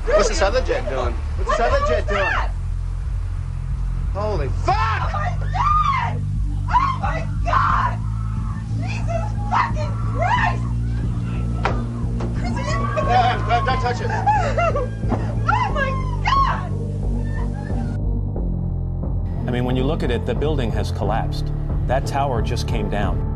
What's this other jet doing? What's this other jet doing? Holy fuck! Oh my God! Oh my God! Jesus fucking Christ! Don't touch it. Oh my God! I mean, when you look at it, the building has collapsed. That tower just came down.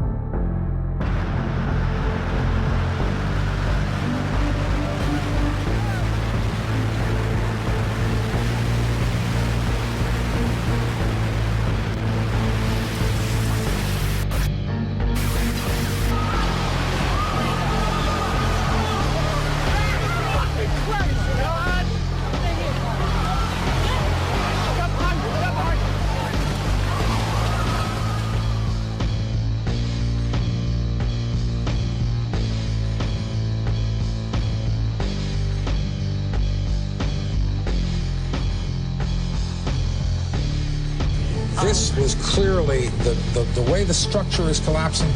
This was clearly, the way the structure is collapsing,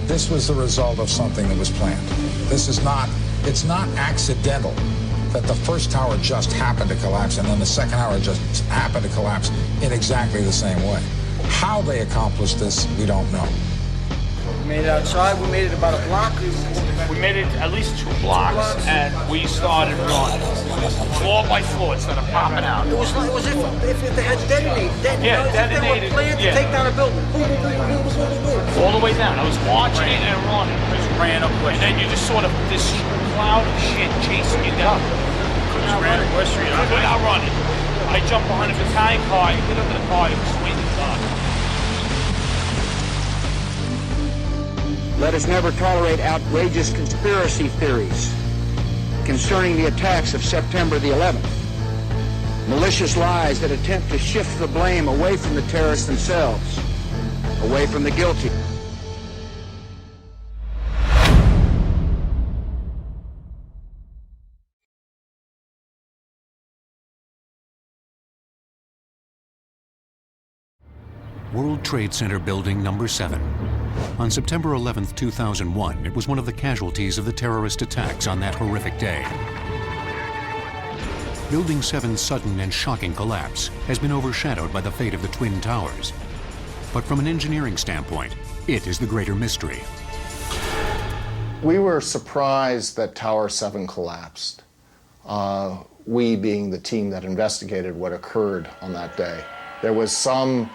this was the result of something that was planned. This is not, it's not accidental that the first tower just happened to collapse and then the second tower just happened to collapse in exactly the same way. How they accomplished this, we don't know. We made it outside, we made it about a block. We made it at least 2 blocks, and we started running. Floor by floor, it started popping out. It was if they had detonated. Yeah, detonated. If they were planned to take down a building. Boom, boom, boom, boom, boom, boom, boom. All the way down. I was watching it and running. Just ran up, and then you just sort of, this cloud of shit chasing you down. Just ran up West Street. Without running. I jumped behind a battalion car, I hit under the car, it was swinging up. Let us never tolerate outrageous conspiracy theories concerning the attacks of September the 11th. Malicious lies that attempt to shift the blame away from the terrorists themselves, away from the guilty. World Trade Center Building Number 7. On September 11, 2001, it was one of the casualties of the terrorist attacks on that horrific day. Building 7's sudden and shocking collapse has been overshadowed by the fate of the Twin Towers. But from an engineering standpoint, it is the greater mystery. We were surprised that Tower 7 collapsed. We being the team that investigated what occurred on that day. There was some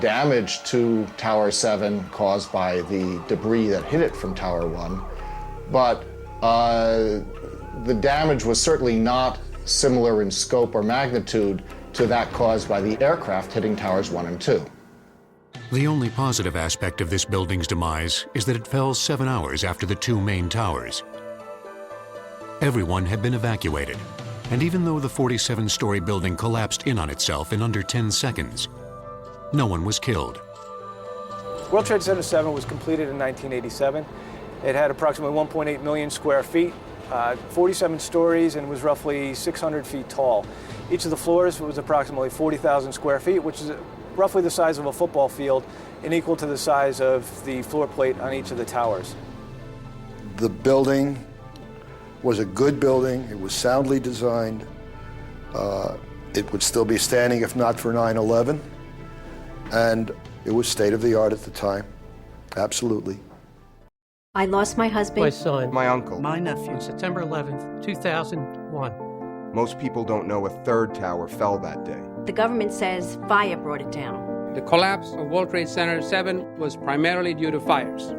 damage to Tower 7 caused by the debris that hit it from Tower 1, but the damage was certainly not similar in scope or magnitude to that caused by the aircraft hitting Towers 1 and 2. The only positive aspect of this building's demise is that it fell 7 hours after the 2 main towers. Everyone had been evacuated, and even though the 47-story building collapsed in on itself in under 10 seconds, no one was killed. World Trade Center 7 was completed in 1987. It had approximately 1.8 million square feet, 47 stories, and was roughly 600 feet tall. Each of the floors was approximately 40,000 square feet, which is roughly the size of a football field and equal to the size of the floor plate on each of the towers. The building was a good building. It was soundly designed. It would still be standing if not for 9/11. And it was state-of-the-art at the time, absolutely. I lost my husband. My son. My uncle. My nephew. On September 11th, 2001. Most people don't know a third tower fell that day. The government says fire brought it down. The collapse of World Trade Center 7 was primarily due to fires.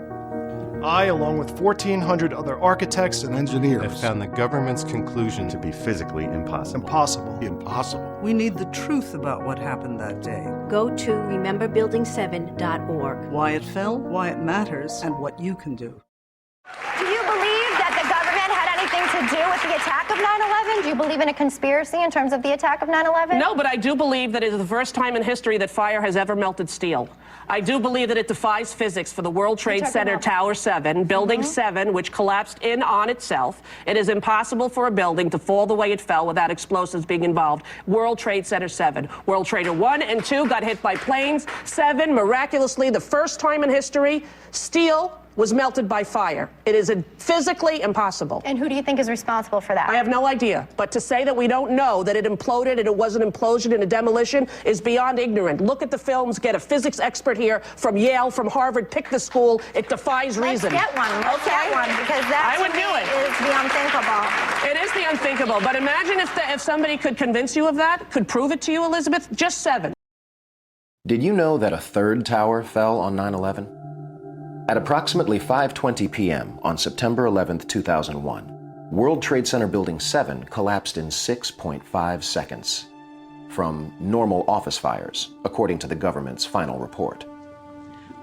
I, along with 1,400 other architects and engineers, have found the government's conclusion to be physically impossible. Impossible. We need the truth about what happened that day. Go to rememberbuilding7.org. Why it fell, why it matters, and what you can do. Do you believe that the government had anything to do with the attack of 9/11? Do you believe in a conspiracy in terms of the attack of 9/11? No, but I do believe that it is the first time in history that fire has ever melted steel. I do believe that it defies physics for the World Trade Center Tower 7, Building 7, which collapsed in on itself. It is impossible for a building to fall the way it fell without explosives being involved. World Trade Center 7. World Trader 1 and 2 got hit by planes. 7, miraculously, the first time in history, steel was melted by fire. It is physically impossible. And who do you think is responsible for that? I have no idea. But to say that we don't know that it imploded and it was an implosion and a demolition is beyond ignorant. Look at the films, get a physics expert here from Yale, from Harvard, pick the school. It defies reason. Let's get one. Let's get one, because that I would do it. Is the unthinkable. It is the unthinkable. But imagine if somebody could convince you of that, could prove it to you, Elizabeth. Just 7. Did you know that a third tower fell on 9/11? At approximately 5:20 p.m. on September 11, 2001, World Trade Center Building 7 collapsed in 6.5 seconds from normal office fires, according to the government's final report.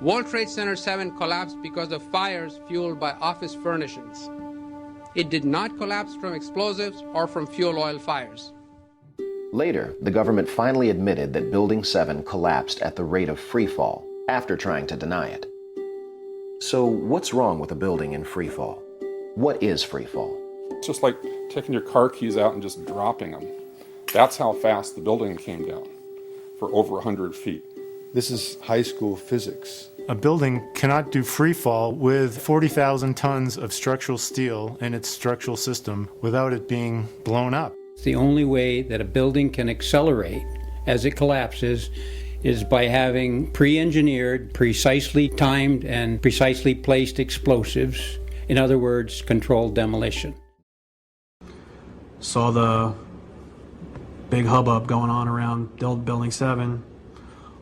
World Trade Center 7 collapsed because of fires fueled by office furnishings. It did not collapse from explosives or from fuel oil fires. Later, the government finally admitted that Building 7 collapsed at the rate of free fall, after trying to deny it. So what's wrong with a building in free fall? What is free fall? It's just like taking your car keys out and just dropping them. That's how fast the building came down, for over 100 feet. This is high school physics. A building cannot do free fall with 40,000 tons of structural steel in its structural system without it being blown up. The only way that a building can accelerate as it collapses is by having pre-engineered, precisely timed, and precisely placed explosives. In other words, controlled demolition. Saw the big hubbub going on around Building 7.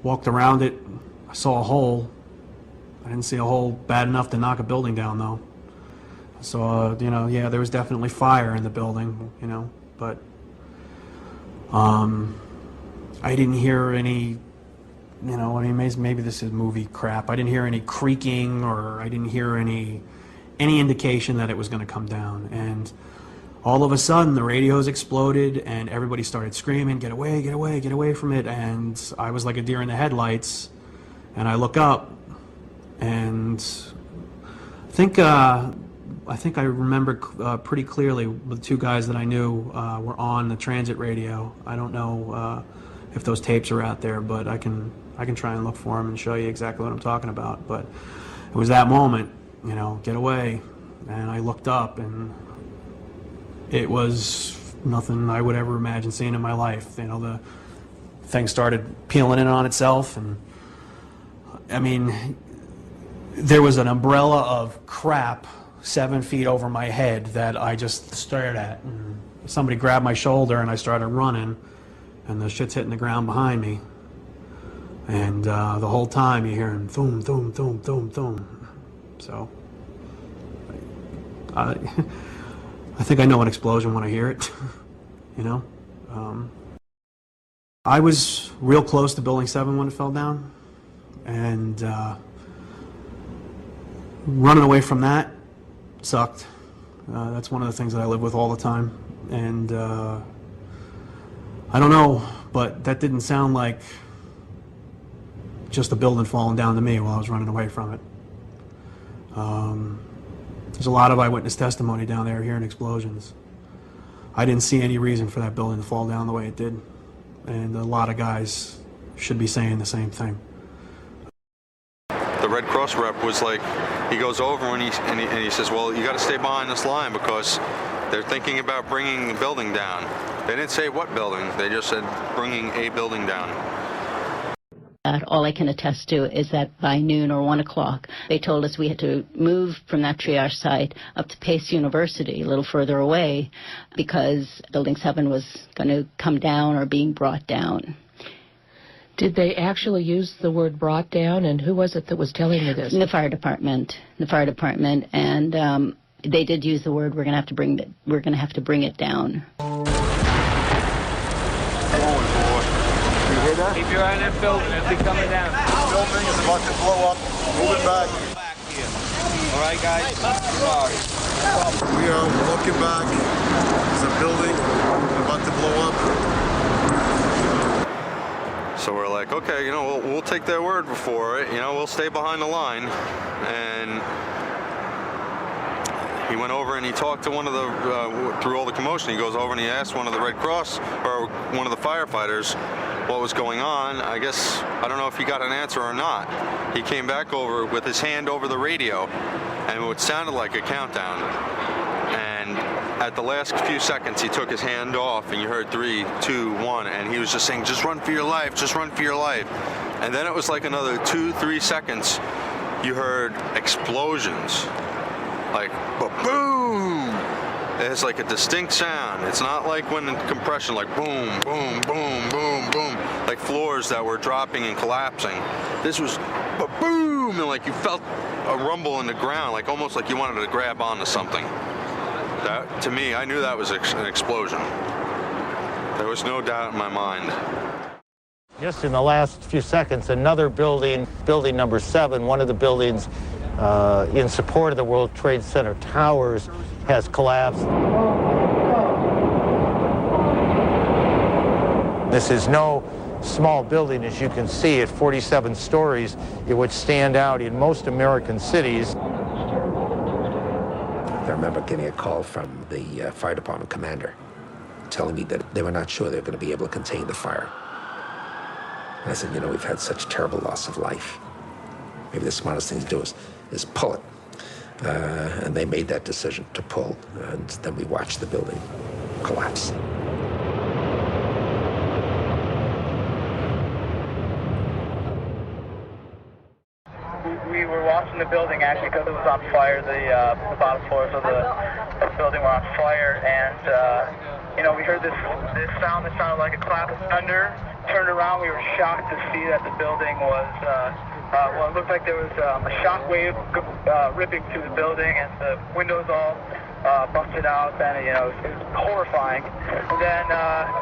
Walked around it. I saw a hole. I didn't see a hole bad enough to knock a building down, though. So, yeah, there was definitely fire in the building, but I didn't hear any, maybe this is movie crap. I didn't hear any creaking, or I didn't hear any indication that it was going to come down. And all of a sudden, the radios exploded, and everybody started screaming, "Get away, get away, get away from it!" And I was like a deer in the headlights, and I look up, and I think I remember pretty clearly the 2 guys that I knew were on the transit radio. I don't know if those tapes are out there, but I can try and look for them and show you exactly what I'm talking about. But it was that moment, get away. And I looked up, and it was nothing I would ever imagine seeing in my life. The thing started peeling in on itself, and I mean, there was an umbrella of crap 7 feet over my head that I just stared at. And somebody grabbed my shoulder, and I started running, and the shit's hitting the ground behind me. And the whole time you're hearing thum, thum, thum, thum, thum. So I think I know an explosion when I hear it, I was real close to Building 7 when it fell down, and running away from that sucked. That's one of the things that I live with all the time, and I don't know, but that didn't sound like just a building falling down to me while I was running away from it. There's a lot of eyewitness testimony down there hearing explosions. I didn't see any reason for that building to fall down the way it did, and a lot of guys should be saying the same thing. The Red Cross rep was like, he goes over and he says, well, you got to stay behind this line because they're thinking about bringing the building down. They didn't say what building, they just said bringing a building down. All I can attest to is that by noon or 1 o'clock, they told us we had to move from that triage site up to Pace University, a little further away, because Building 7 was going to come down or being brought down. Did they actually use the word brought down, and who was it that was telling you this? The fire department, and they did use the word, we're going to have to bring it down. Keep your eye on that building, it'll be coming down. The building is about to blow up. Moving back. All right, guys. Sorry. We are looking back. There's a building about to blow up. So we're like, okay, we'll take their word for it. We'll stay behind the line. And he went over and he talked to one of the, through all the commotion, he goes over and he asked one of the Red Cross, or one of the firefighters, what was going on. I guess, I don't know if he got an answer or not. He came back over with his hand over the radio, and it sounded like a countdown. And at the last few seconds, he took his hand off, and you heard 3, 2, 1, and he was just saying, just run for your life, just run for your life. And then it was like another 2, 3 seconds, you heard explosions, like boom. It's like a distinct sound. It's not like when in compression, like boom, boom, boom, boom, boom, like floors that were dropping and collapsing. This was boom, and like you felt a rumble in the ground, like almost like you wanted to grab onto something. That, to me, I knew that was an explosion. There was no doubt in my mind. Just in the last few seconds, another building, building number 7, one of the buildings in support of the World Trade Center towers, has collapsed. This is no small building, as you can see, at 47 stories. It would stand out in most American cities. I remember getting a call from the fire department commander telling me that they were not sure they were going to be able to contain the fire. And I said, you know, we've had such terrible loss of life. Maybe the smartest thing to do is pull it. And they made that decision to pull, and then we watched the building collapse. We were watching the building actually because it was on fire. The bottom floors of the building were on fire, and you know, we heard this sound that sounded like a clap of thunder. Turned around, we were shocked to see that the building was. Well, it looked like there was a shock wave ripping through the building, and the windows all busted out. And you know, it was horrifying. And then,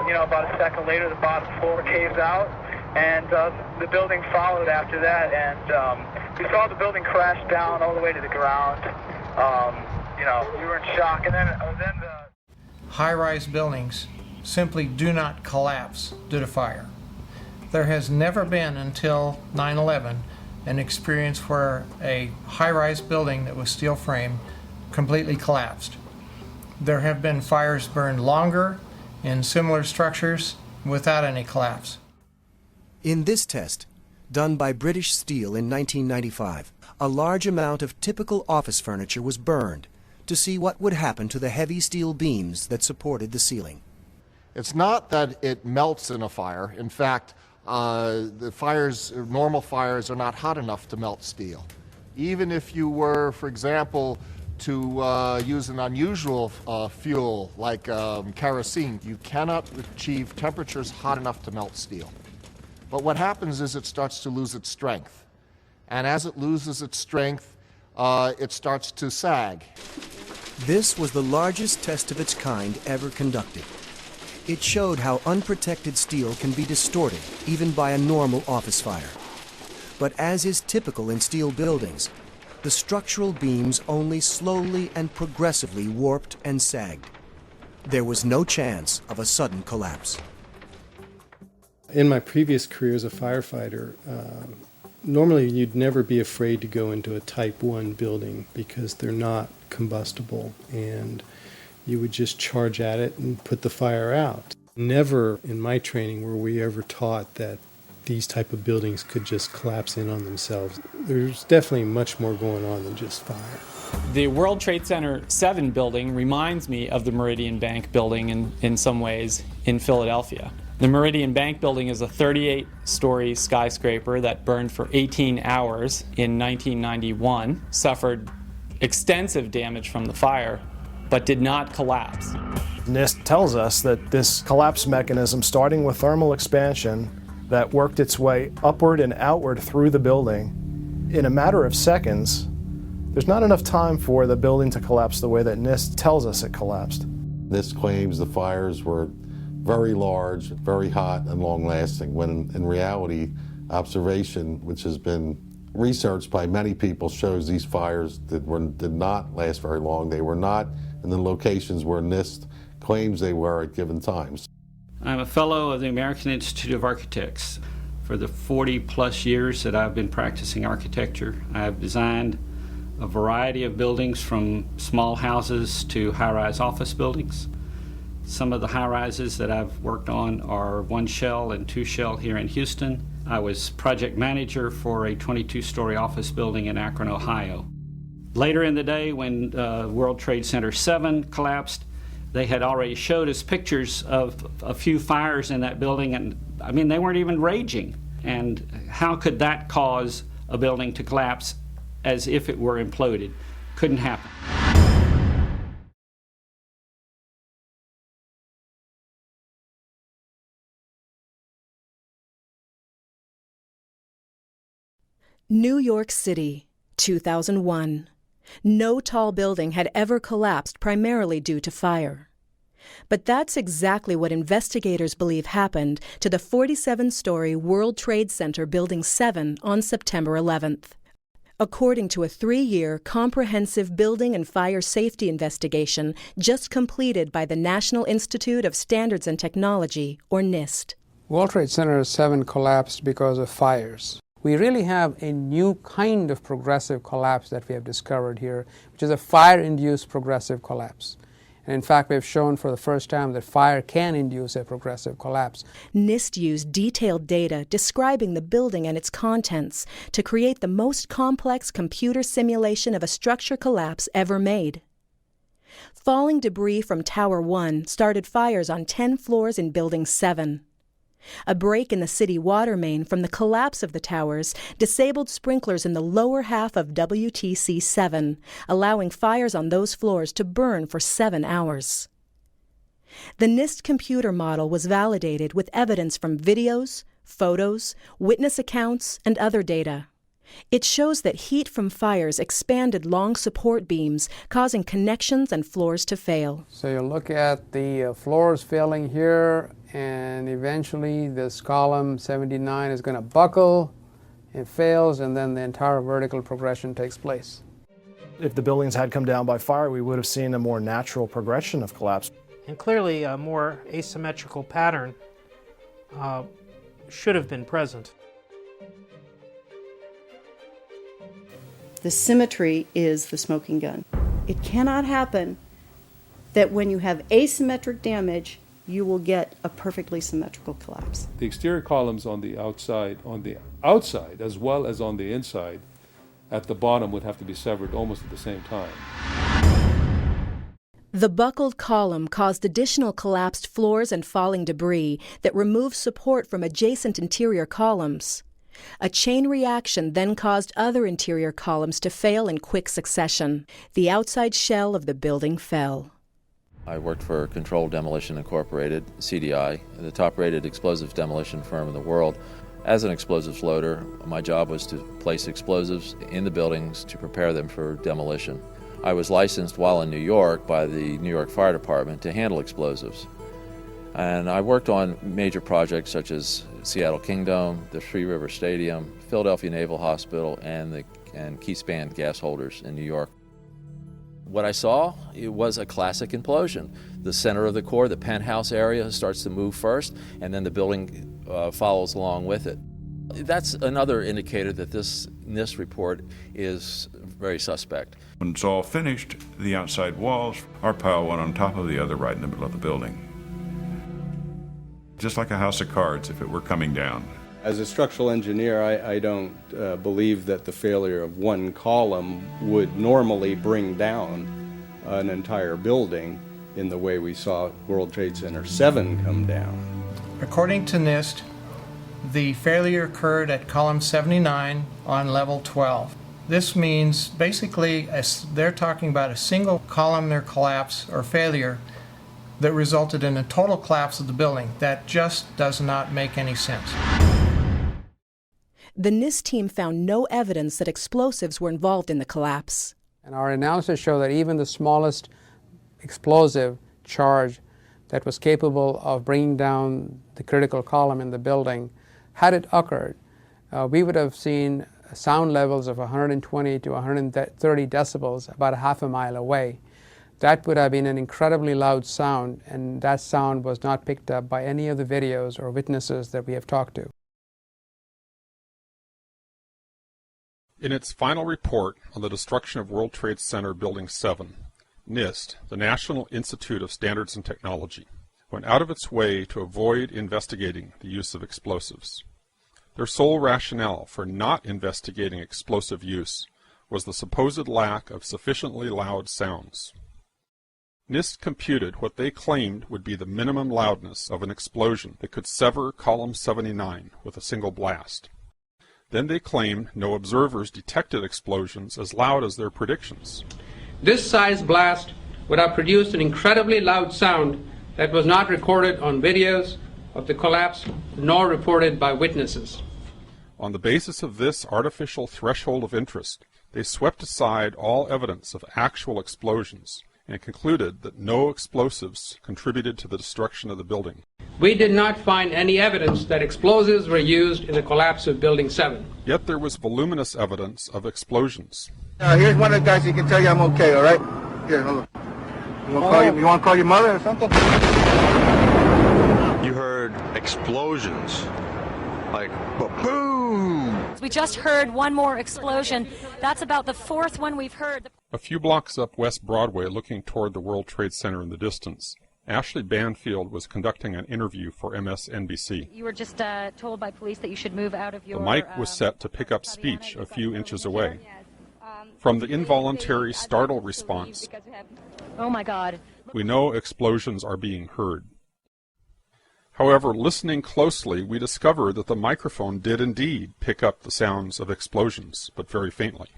you know, about a second later, the bottom floor caves out, and the building followed after that. And we saw the building crash down all the way to the ground. You know, we were in shock. And then the high-rise buildings simply do not collapse due to fire. There has never been until 9/11 an experience where a high-rise building that was steel frame completely collapsed. There have been fires burned longer in similar structures without any collapse. In this test, done by British Steel in 1995, a large amount of typical office furniture was burned to see what would happen to the heavy steel beams that supported the ceiling. It's not that it melts in a fire. In fact, the fires, normal fires, are not hot enough to melt steel. Even if you were, for example, to use an unusual fuel like kerosene, you cannot achieve temperatures hot enough to melt steel. But what happens is it starts to lose its strength. And as it loses its strength, it starts to sag. This was the largest test of its kind ever conducted. It showed how unprotected steel can be distorted, even by a normal office fire. But as is typical in steel buildings, the structural beams only slowly and progressively warped and sagged. There was no chance of a sudden collapse. In my previous career as a firefighter, normally you'd never be afraid to go into a Type 1 building because they're not combustible, and you would just charge at it and put the fire out. Never in my training were we ever taught that these type of buildings could just collapse in on themselves. There's definitely much more going on than just fire. The World Trade Center 7 building reminds me of the Meridian Bank building in some ways in Philadelphia. The Meridian Bank building is a 38-story skyscraper that burned for 18 hours in 1991, suffered extensive damage from the fire, but did not collapse. NIST tells us that this collapse mechanism, starting with thermal expansion, that worked its way upward and outward through the building, in a matter of seconds, there's not enough time for the building to collapse the way that NIST tells us it collapsed. NIST claims the fires were very large, very hot, and long-lasting, when in reality, observation, which has been researched by many people, shows these fires did not last very long. They were not in the locations where NIST claims they were at given times. I'm a fellow of the American Institute of Architects. For the 40-plus years that I've been practicing architecture, I've designed a variety of buildings from small houses to high-rise office buildings. Some of the high-rises that I've worked on are 1 shell and 2 shell here in Houston. I was project manager for a 22-story office building in Akron, Ohio. Later in the day, when World Trade Center 7 collapsed, they had already showed us pictures of a few fires in that building, and I mean, they weren't even raging. And how could that cause a building to collapse as if it were imploded? Couldn't happen. New York City, 2001. No tall building had ever collapsed primarily due to fire. But that's exactly what investigators believe happened to the 47-story World Trade Center Building 7 on September 11th. According to a 3-year comprehensive building and fire safety investigation just completed by the National Institute of Standards and Technology, or NIST. World Trade Center 7 collapsed because of fires. We really have a new kind of progressive collapse that we have discovered here, which is a fire-induced progressive collapse. And in fact, we've shown for the first time that fire can induce a progressive collapse. NIST used detailed data describing the building and its contents to create the most complex computer simulation of a structure collapse ever made. Falling debris from Tower 1 started fires on 10 floors in Building 7. A break in the city water main from the collapse of the towers disabled sprinklers in the lower half of WTC 7, allowing fires on those floors to burn for 7 hours. The NIST computer model was validated with evidence from videos, photos, witness accounts, and other data. It shows that heat from fires expanded long support beams, causing connections and floors to fail. So you look at the floors failing here, and eventually this column 79 is going to buckle, it fails, and then the entire vertical progression takes place. If the buildings had come down by fire, we would have seen a more natural progression of collapse. And clearly a more asymmetrical pattern should have been present. The symmetry is the smoking gun. It cannot happen that when you have asymmetric damage, you will get a perfectly symmetrical collapse. The exterior columns on the outside as well as on the inside at the bottom would have to be severed almost at the same time. The buckled column caused additional collapsed floors and falling debris that removed support from adjacent interior columns. A chain reaction then caused other interior columns to fail in quick succession. The outside shell of the building fell. I worked for Controlled Demolition Incorporated, CDI, the top-rated explosives demolition firm in the world. As an explosives loader, my job was to place explosives in the buildings to prepare them for demolition. I was licensed while in New York by the New York Fire Department to handle explosives. And I worked on major projects such as Seattle Kingdom, the Three River Stadium, Philadelphia Naval Hospital, and Keyspan gas holders in New York. What I saw, it was a classic implosion. The center of the core, the penthouse area, starts to move first, and then the building follows along with it. That's another indicator that this NIST report is very suspect. When it's all finished, the outside walls are piled one on top of the other right in the middle of the building. Just like a house of cards if it were coming down. As a structural engineer, I don't believe that the failure of one column would normally bring down an entire building in the way we saw World Trade Center 7 come down. According to NIST, the failure occurred at column 79 on level 12. This means basically they're talking about a single columnar collapse or failure that resulted in a total collapse of the building. That just does not make any sense. The NIST team found no evidence that explosives were involved in the collapse. And our analysis showed that even the smallest explosive charge that was capable of bringing down the critical column in the building, had it occurred, we would have seen sound levels of 120 to 130 decibels about a half a mile away. That would have been an incredibly loud sound, and that sound was not picked up by any of the videos or witnesses that we have talked to. In its final report on the destruction of World Trade Center Building 7, NIST, the National Institute of Standards and Technology, went out of its way to avoid investigating the use of explosives. Their sole rationale for not investigating explosive use was the supposed lack of sufficiently loud sounds. NIST computed what they claimed would be the minimum loudness of an explosion that could sever Column 79 with a single blast. Then they claimed no observers detected explosions as loud as their predictions. This size blast would have produced an incredibly loud sound that was not recorded on videos of the collapse nor reported by witnesses. On the basis of this artificial threshold of interest, they swept aside all evidence of actual explosions and concluded that no explosives contributed to the destruction of the building. We did not find any evidence that explosives were used in the collapse of Building 7. Yet there was voluminous evidence of explosions. Here's one of the guys who can tell you I'm okay, all right? Here, hold on. You want to call your mother or something? You heard explosions, like boom. We just heard one more explosion. That's about the fourth one we've heard. A few blocks up West Broadway, looking toward the World Trade Center in the distance, Ashley Banfield was conducting an interview for MSNBC. You were just told by police that you should move out of your... The mic was set to pick up speech a few inches away. From the involuntary startle response, oh my God, we know explosions are being heard. However, listening closely, we discover that the microphone did indeed pick up the sounds of explosions, but very faintly.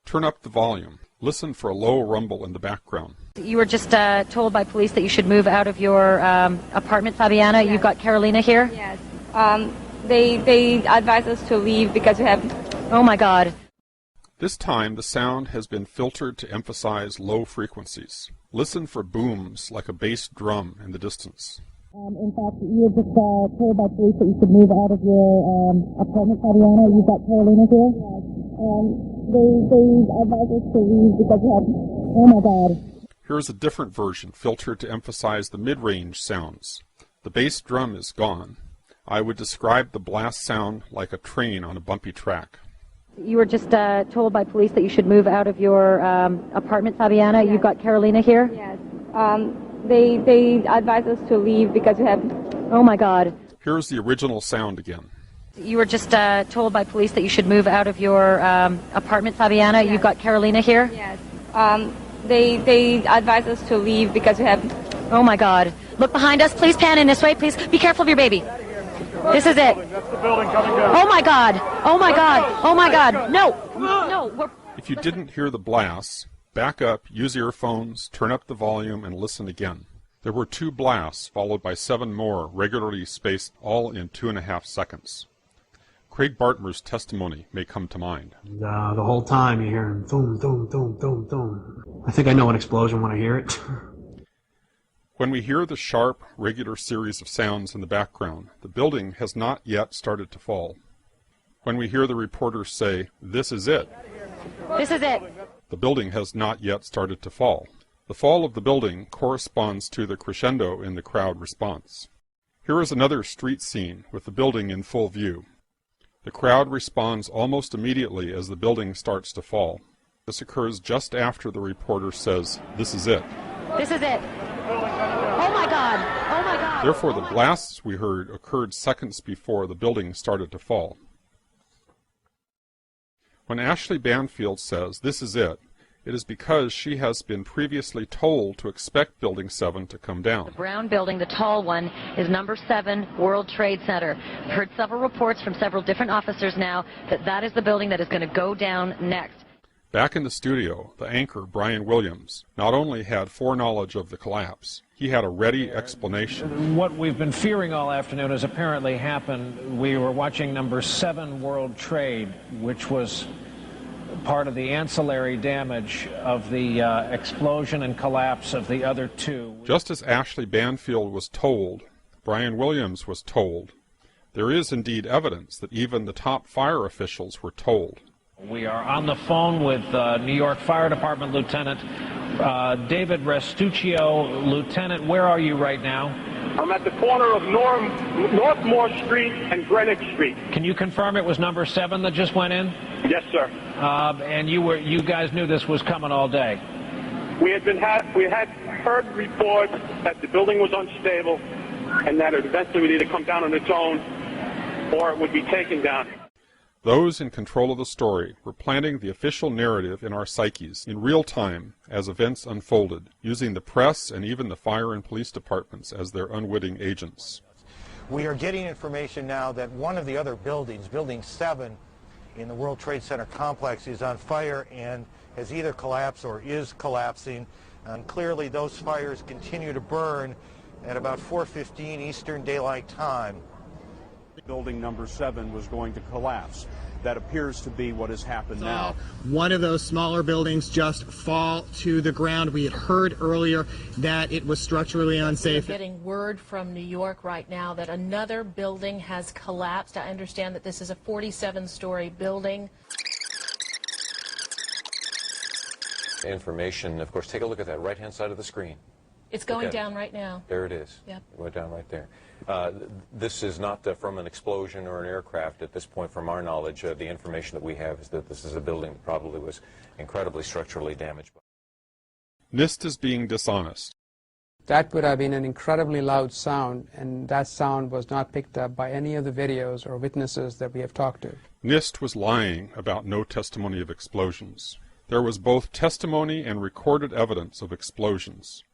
Turn up the volume. Listen for a low rumble in the background. you were just told by police that you should move out of your apartment, Fabiana. Yes. You've got Carolina here? Yes. They advised us to leave because we have... Oh my God. This time the sound has been filtered to emphasize low frequencies. Listen for booms like a bass drum in the distance. In fact, you were just told by police that you should move out of your apartment, Fabiana. You've got Carolina here? Yes. They advised us to leave because we have... Oh my God. Here's a different version filtered to emphasize the mid-range sounds. The bass drum is gone. I would describe the blast sound like a train on a bumpy track. You were just told by police that you should move out of your apartment, Fabiana. Yes. You've got Carolina here? Yes. They advised us to leave because we have... Oh my God. Here's the original sound again. You were just told by police that you should move out of your apartment, Fabiana. Yes. You've got Carolina here? Yes. They advised us to leave because we have... Oh my God. Look behind us. Please pan in this way. Please be careful of your baby. This is it. That's the building coming down. Oh my God. Oh my God. Oh my God. No. No. If you didn't hear the blasts, back up, use earphones, turn up the volume, and listen again. There were 2 blasts, followed by 7 more, regularly spaced, all in 2.5 seconds. Craig Bartmer's testimony may come to mind. The whole time you're hearing boom, boom, boom, boom, boom. I think I know an explosion when I hear it. When we hear the sharp, regular series of sounds in the background, the building has not yet started to fall. When we hear the reporters say, "This is it," this is it, the building has not yet started to fall. The fall of the building corresponds to the crescendo in the crowd response. Here is another street scene with the building in full view. The crowd responds almost immediately as the building starts to fall. This occurs just after the reporter says, "This is it." This is it. Oh my God. Oh my God. Therefore, the blasts we heard occurred seconds before the building started to fall. When Ashley Banfield says, "This is it," it is because she has been previously told to expect Building 7 to come down. The brown building, the tall one, is number 7 World Trade Center. I've heard several reports from several different officers now that that is the building that is going to go down next. Back in the studio, the anchor, Brian Williams, not only had foreknowledge of the collapse, he had a ready explanation. What we've been fearing all afternoon has apparently happened. We were watching number 7 World Trade, which was part of the ancillary damage of the explosion and collapse of the other 2. Just as Ashley Banfield was told, Brian Williams was told. There is indeed evidence that even the top fire officials were told. We are on the phone with New York Fire Department Lieutenant David Restuccio. Lieutenant, where are you right now? I'm at the corner of Northmore Street and Greenwich Street. Can you confirm it was number 7 that just went in? Yes, sir. And you guys knew this was coming all day? We had heard reports that the building was unstable and that it eventually would either come down on its own or it would be taken down. Those in control of the story were planting the official narrative in our psyches in real time as events unfolded, using the press and even the fire and police departments as their unwitting agents. We are getting information now that one of the other buildings, Building 7 in the World Trade Center complex, is on fire and has either collapsed or is collapsing. And clearly those fires continue to burn at about 4:15 Eastern Daylight Time. Building number 7 was going to collapse. That appears to be what has happened now. One of those smaller buildings just fall to the ground. We had heard earlier that it was structurally unsafe. We're getting word from New York right now that another building has collapsed. I understand that this is a 47-story building. Information, of course, take a look at that right-hand side of the screen. It's going down right now. There it is. Yep. It went down right there. This is not from an explosion or an aircraft at this point, from our knowledge. The information that we have is that this is a building that probably was incredibly structurally damaged. NIST is being dishonest. That would have been an incredibly loud sound, and that sound was not picked up by any of the videos or witnesses that we have talked to. NIST was lying about no testimony of explosions. There was both testimony and recorded evidence of explosions.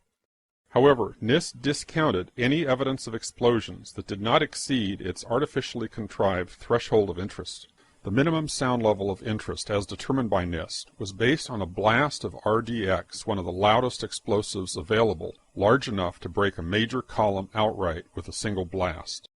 However, NIST discounted any evidence of explosions that did not exceed its artificially contrived threshold of interest. The minimum sound level of interest, as determined by NIST, was based on a blast of RDX, one of the loudest explosives available, large enough to break a major column outright with a single blast.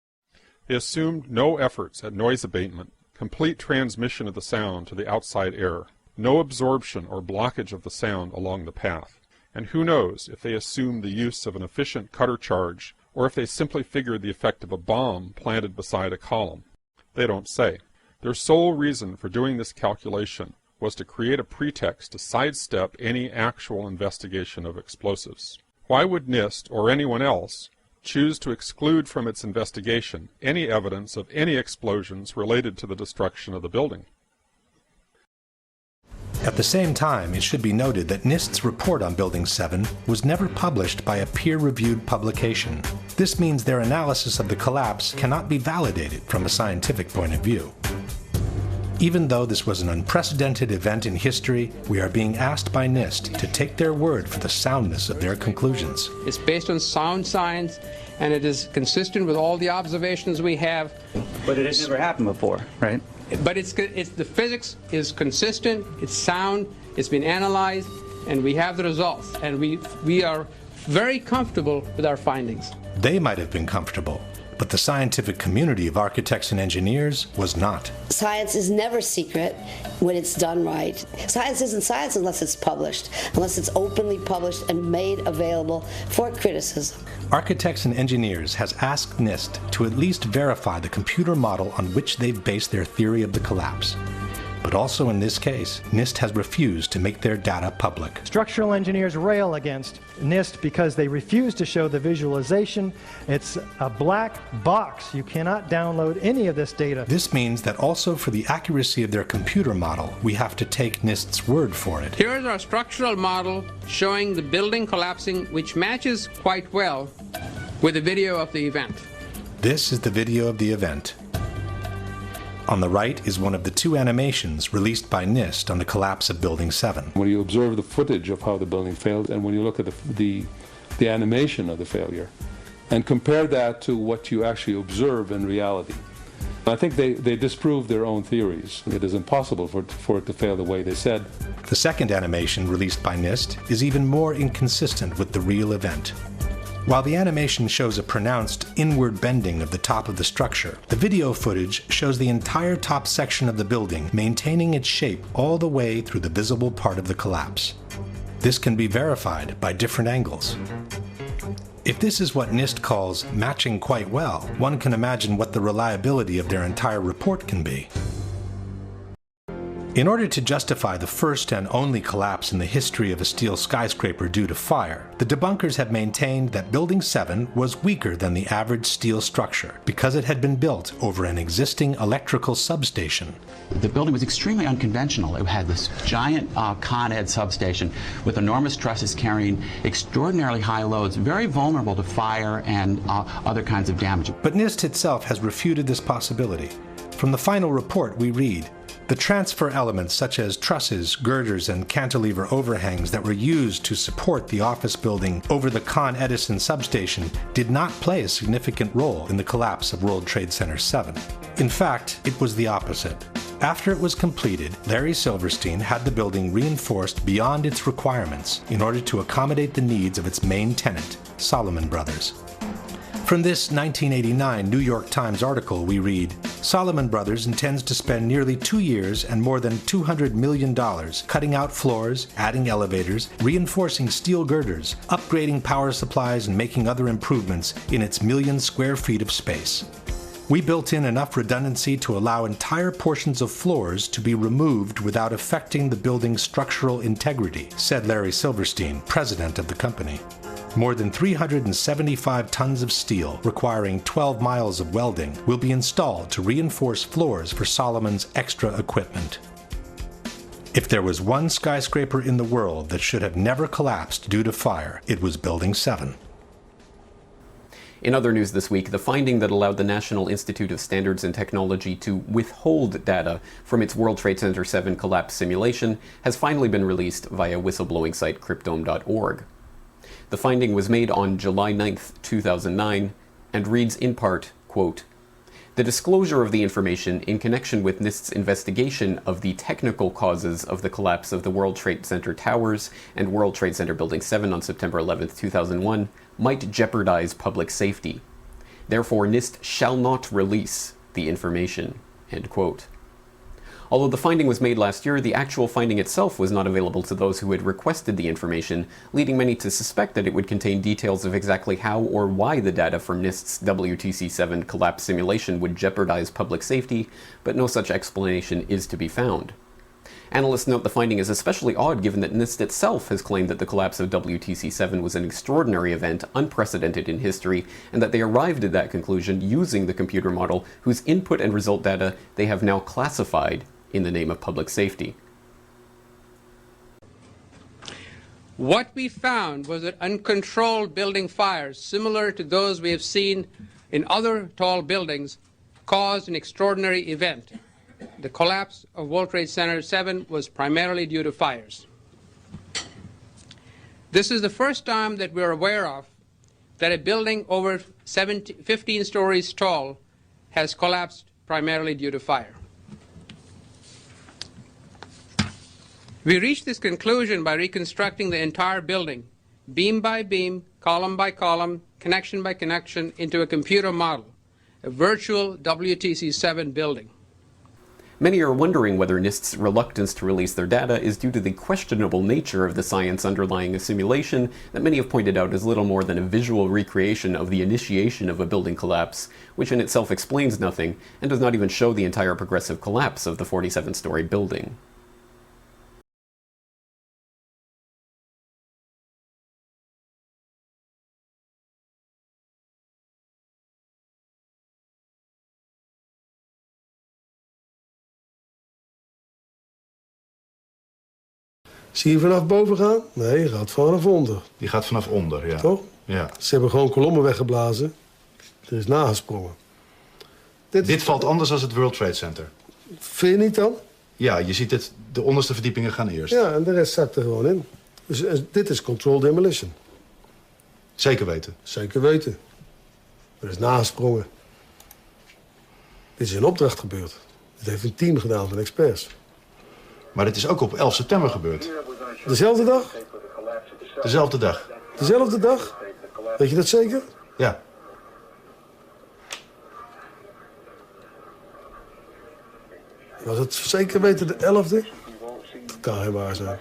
They assumed no efforts at noise abatement, complete transmission of the sound to the outside air, no absorption or blockage of the sound along the path. And who knows if they assumed the use of an efficient cutter charge, or if they simply figured the effect of a bomb planted beside a column. They don't say. Their sole reason for doing this calculation was to create a pretext to sidestep any actual investigation of explosives. Why would NIST, or anyone else, choose to exclude from its investigation any evidence of any explosions related to the destruction of the building? At the same time, it should be noted that NIST's report on Building 7 was never published by a peer-reviewed publication. This means their analysis of the collapse cannot be validated from a scientific point of view. Even though this was an unprecedented event in history, we are being asked by NIST to take their word for the soundness of their conclusions. It's based on sound science, and it is consistent with all the observations we have. But it has never happened before, right? But the physics is consistent, it's sound, it's been analyzed, and we have the results. And we are very comfortable with our findings. They might have been comfortable, but the scientific community of architects and engineers was not. Science is never secret when it's done right. Science isn't science unless it's published, unless it's openly published and made available for criticism. Architects and Engineers has asked NIST to at least verify the computer model on which they've based their theory of the collapse. But also in this case, NIST has refused to make their data public. Structural engineers rail against NIST because they refuse to show the visualization. It's a black box. You cannot download any of this data. This means that also for the accuracy of their computer model, we have to take NIST's word for it. Here is our structural model showing the building collapsing, which matches quite well with the video of the event. This is the video of the event. On the right is one of the two animations released by NIST on the collapse of Building 7. When you observe the footage of how the building failed, and when you look at the animation of the failure, and compare that to what you actually observe in reality, I think they disprove their own theories. It is impossible for it to fail the way they said. The second animation released by NIST is even more inconsistent with the real event. While the animation shows a pronounced inward bending of the top of the structure, the video footage shows the entire top section of the building maintaining its shape all the way through the visible part of the collapse. This can be verified by different angles. If this is what NIST calls matching quite well, one can imagine what the reliability of their entire report can be. In order to justify the first and only collapse in the history of a steel skyscraper due to fire, the debunkers have maintained that Building 7 was weaker than the average steel structure because it had been built over an existing electrical substation. The building was extremely unconventional. It had this giant Con Ed substation with enormous trusses carrying extraordinarily high loads, very vulnerable to fire and other kinds of damage. But NIST itself has refuted this possibility. From the final report we read, the transfer elements such as trusses, girders, and cantilever overhangs that were used to support the office building over the Con Edison substation did not play a significant role in the collapse of World Trade Center 7. In fact, it was the opposite. After it was completed, Larry Silverstein had the building reinforced beyond its requirements in order to accommodate the needs of its main tenant, Salomon Brothers. From this 1989 New York Times article we read, Salomon Brothers intends to spend nearly 2 years and more than $200 million cutting out floors, adding elevators, reinforcing steel girders, upgrading power supplies, and making other improvements in its million square feet of space. We built in enough redundancy to allow entire portions of floors to be removed without affecting the building's structural integrity, said Larry Silverstein, president of the company. More than 375 tons of steel, requiring 12 miles of welding, will be installed to reinforce floors for Salomon's extra equipment. If there was one skyscraper in the world that should have never collapsed due to fire, it was Building 7. In other news this week, the finding that allowed the National Institute of Standards and Technology to withhold data from its World Trade Center 7 collapse simulation has finally been released via whistleblowing site cryptome.org. The finding was made on July 9, 2009, and reads in part, quote, "The disclosure of the information in connection with NIST's investigation of the technical causes of the collapse of the World Trade Center towers and World Trade Center Building 7 on September 11, 2001 might jeopardize public safety. Therefore, NIST shall not release the information," end quote. Although the finding was made last year, the actual finding itself was not available to those who had requested the information, leading many to suspect that it would contain details of exactly how or why the data from NIST's WTC-7 collapse simulation would jeopardize public safety, but no such explanation is to be found. Analysts note the finding is especially odd given that NIST itself has claimed that the collapse of WTC-7 was an extraordinary event, unprecedented in history, and that they arrived at that conclusion using the computer model whose input and result data they have now classified in the name of public safety. What we found was that uncontrolled building fires, similar to those we have seen in other tall buildings, caused an extraordinary event. The collapse of World Trade Center 7 was primarily due to fires. This is the first time that we're aware of that a building over 15 stories tall has collapsed primarily due to fire. We reached this conclusion by reconstructing the entire building, beam by beam, column by column, connection by connection, into a computer model, a virtual WTC-7 building. Many are wondering whether NIST's reluctance to release their data is due to the questionable nature of the science underlying a simulation that many have pointed out is little more than a visual recreation of the initiation of a building collapse, which in itself explains nothing and does not even show the entire progressive collapse of the 47-story building. Zie je vanaf boven gaan? Nee, je gaat vanaf onder. Die gaat vanaf onder, ja. Toch? Ja. Ze hebben gewoon kolommen weggeblazen. Er is nagesprongen. Dit valt anders dan het World Trade Center. Vind je niet dan? Ja, je ziet het, de onderste verdiepingen gaan eerst. Ja, en de rest zakt er gewoon in. Dus dit is controlled demolition. Zeker weten? Zeker weten. Er is nagesprongen. Dit is in opdracht gebeurd. Dit heeft een team gedaan van experts. Maar dit is ook op 11 september gebeurd. Dezelfde dag? Dezelfde dag. Dezelfde dag? Weet je dat zeker? Ja. Was het zeker weten de 11e? Dat kan geen waar zijn.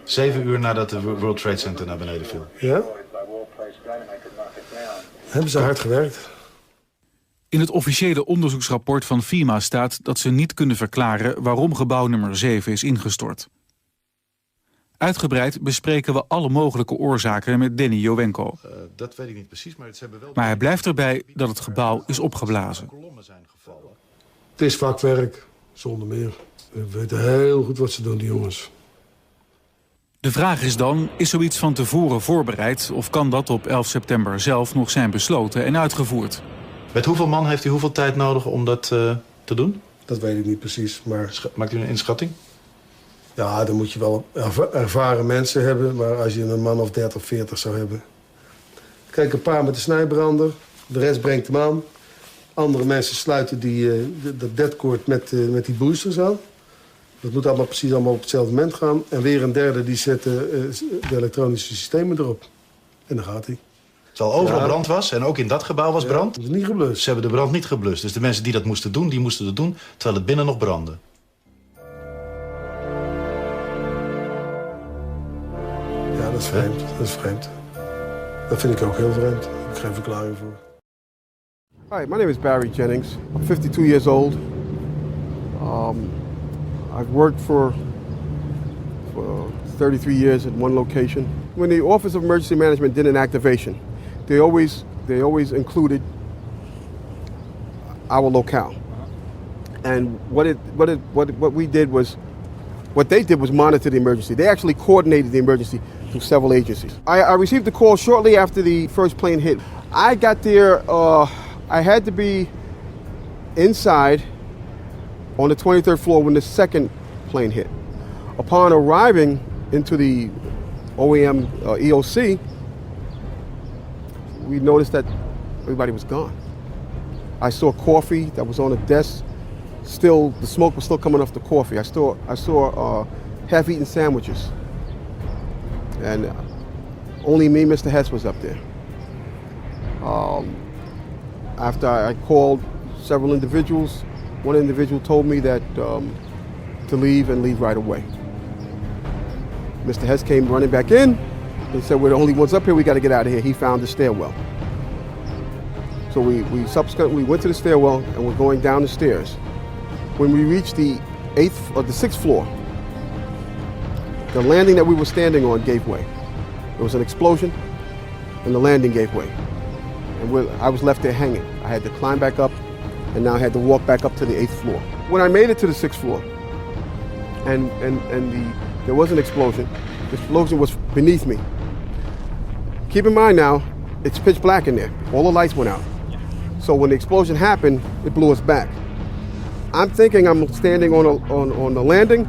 7 uur nadat de World Trade Center naar beneden viel. Ja? Hebben ze hard gewerkt. In het officiële onderzoeksrapport van FEMA staat dat ze niet kunnen verklaren waarom gebouw nummer 7 is ingestort. Uitgebreid bespreken we alle mogelijke oorzaken met Denny Jowenko. Dat weet ik niet precies, maar ze hebben wel... Maar hij blijft erbij dat het gebouw is opgeblazen. Het is vakwerk, zonder meer. We weten heel goed wat ze doen, die jongens. De vraag is dan, is zoiets van tevoren voorbereid of kan dat op 11 september zelf nog zijn besloten en uitgevoerd? Met hoeveel man heeft u hoeveel tijd nodig om dat te doen? Dat weet ik niet precies, maar... Maakt u een inschatting? Ja, dan moet je wel ervaren mensen hebben, maar als je een man of 30, 40 zou hebben... Kijk, een paar met de snijbrander, de rest brengt hem aan. Andere mensen sluiten dat deadcord met die boosters aan. Dat moet allemaal precies op hetzelfde moment gaan. En weer een derde die zet de elektronische systemen erop. En dan gaat hij. Terwijl overal brand was en ook in dat gebouw was brand. Dat is niet geblust. Ze hebben de brand niet geblust. Dus de mensen die dat moesten doen, die moesten het doen terwijl het binnen nog brandde. Ja, dat is vreemd. Dat is vreemd. Dat vind ik ook heel vreemd. Daar heb ik geen verklaring voor. Hi, my name is Barry Jennings. I'm 52 years old. I've worked for 33 years at one location. When the Office of Emergency Management did an activation, they always included our locale. And what they did was monitor the emergency. They actually coordinated the emergency through several agencies. I received the call shortly after the first plane hit. I got there, I had to be inside on the 23rd floor when the second plane hit. Upon arriving into the OEM EOC, we noticed that everybody was gone. I saw coffee that was on the desk. Still, the smoke was still coming off the coffee. I saw half-eaten sandwiches. And only me, Mr. Hess, was up there. After I called several individuals, one individual told me that to leave and leave right away. Mr. Hess came running back in and said, we're the only ones up here, we got to get out of here. He found the stairwell. So we subsequently went to the stairwell and we're going down the stairs. When we reached the 6th floor, the landing that we were standing on gave way. There was an explosion and the landing gave way. And I was left there hanging. I had to climb back up and now I had to walk back up to the 8th floor. When I made it to the 6th floor and there was an explosion, the explosion was beneath me. Keep in mind now, it's pitch black in there. All the lights went out. So when the explosion happened, it blew us back. I'm thinking I'm standing on the landing.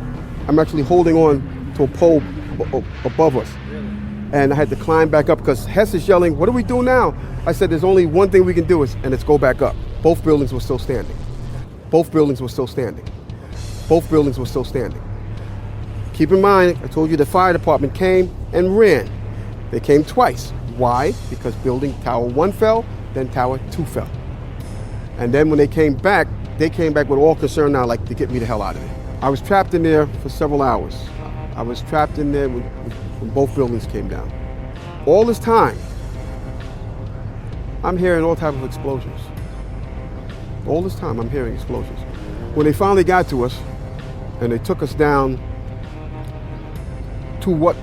I'm actually holding on to a pole above us. And I had to climb back up because Hess is yelling, what do we do now? I said, there's only one thing we can do and it's go back up. Both buildings were still standing. Both buildings were still standing. Both buildings were still standing. Keep in mind, I told you the fire department came and ran. They came twice. Why? Because building tower 1 fell, then tower 2 fell. And then when they came back with all concern now, like to get me the hell out of there. I was trapped in there for several hours. I was trapped in there when both buildings came down. All this time, I'm hearing all types of explosions. All this time, I'm hearing explosions. When they finally got to us, and they took us down to what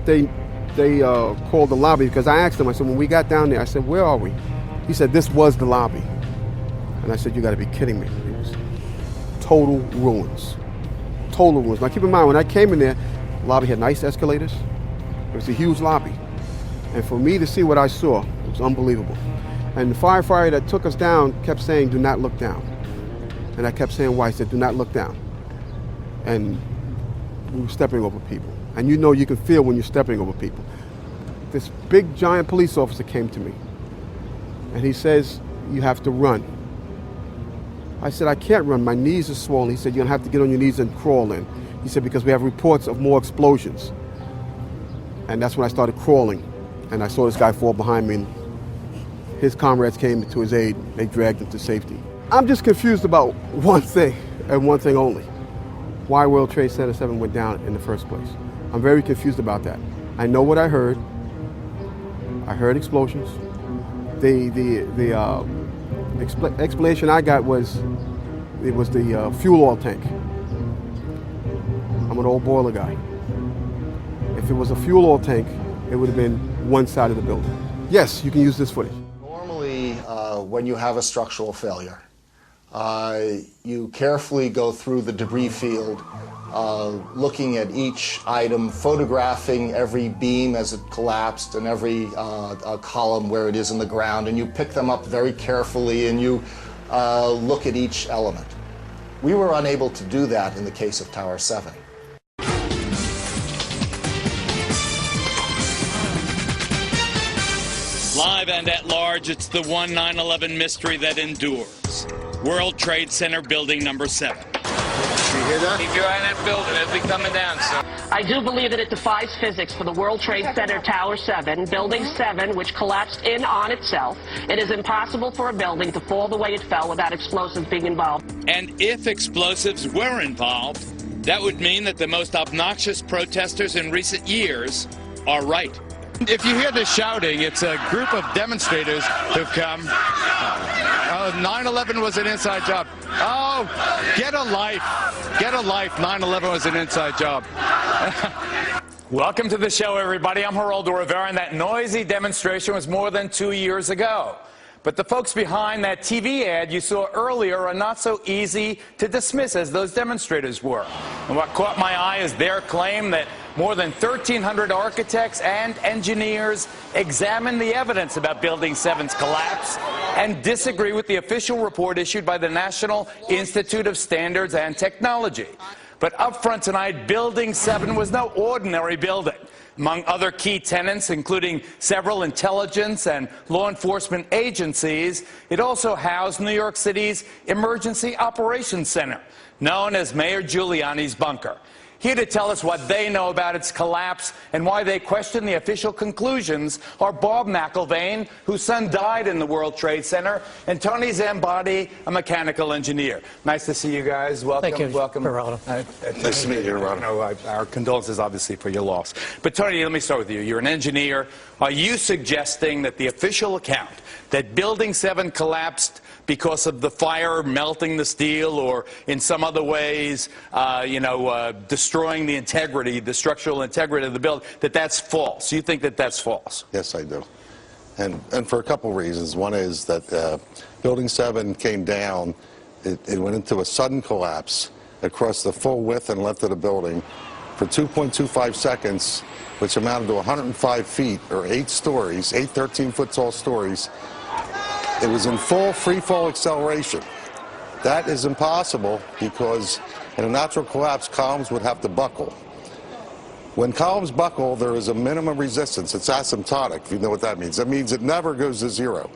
they called the lobby, because I asked them, I said, when we got down there, I said, where are we? He said, this was the lobby. And I said, you gotta be kidding me. It was total ruins. Total ruins. Now keep in mind, when I came in there, the lobby had nice escalators. It was a huge lobby. And for me to see what I saw, it was unbelievable. And the firefighter that took us down kept saying, do not look down. And I kept saying, why? He said, do not look down. And we were stepping over people. And you know you can feel when you're stepping over people. This big giant police officer came to me. And he says, you have to run. I said, I can't run, my knees are swollen. He said, you're gonna have to get on your knees and crawl in. He said, because we have reports of more explosions. And that's when I started crawling. And I saw this guy fall behind me and his comrades came to his aid. They dragged him to safety. I'm just confused about one thing and one thing only. Why World Trade Center 7 went down in the first place. I'm very confused about that. I know what I heard. I heard explosions. The Explanation I got was it was the fuel oil tank. I'm an old boiler guy. If it was a fuel oil tank, it would have been one side of the building. Yes, you can use this footage. Normally, when you have a structural failure, you carefully go through the debris field, looking at each item, photographing every beam as it collapsed and every column where it is in the ground, and you pick them up very carefully and you look at each element. We were unable to do that in the case of Tower 7. Live and at large, it's the one 9/11 mystery that endures. World Trade Center building number 7. You hear that? Keep your eye on that building. It'll be coming down soon. I do believe that it defies physics for the World Trade Center Tower 7, Building 7, which collapsed in on itself. It is impossible for a building to fall the way it fell without explosives being involved. And if explosives were involved, that would mean that the most obnoxious protesters in recent years are right. If you hear the shouting, it's a group of demonstrators who've come. 9/11 was an inside job. Oh, get a life. Get a life. 9/11 was an inside job. Welcome to the show, everybody. I'm Geraldo Rivera, and that noisy demonstration was more than 2 years ago. But the folks behind that TV ad you saw earlier are not so easy to dismiss as those demonstrators were. And what caught my eye is their claim that more than 1,300 architects and engineers examined the evidence about Building 7's collapse and disagree with the official report issued by the National Institute of Standards and Technology. But up front tonight, Building 7 was no ordinary building. Among other key tenants, including several intelligence and law enforcement agencies, it also housed New York City's Emergency Operations Center, known as Mayor Giuliani's bunker. Here to tell us what they know about its collapse and why they question the official conclusions are Bob McIlvaine, whose son died in the World Trade Center, and Tony Zambati, a mechanical engineer. Nice to see you guys. Welcome. Thank you. Welcome. Nice to meet you, Geraldo. Our condolences, obviously, for your loss. But Tony, let me start with you. You're an engineer. Are you suggesting that the official account that Building 7 collapsed because of the fire melting the steel or in some other ways, destroying the integrity, the structural integrity of the building, that's false? You think that that's false? Yes, I do. And for a couple reasons. One is that Building 7 came down. It went into a sudden collapse across the full width and length of the building for 2.25 seconds, which amounted to 105 feet, or 8 stories, 8 13-foot tall stories. It was in full free-fall acceleration. That is impossible because in a natural collapse, columns would have to buckle. When columns buckle, there is a minimum resistance. It's asymptotic, if you know what that means. That means it never goes to zero.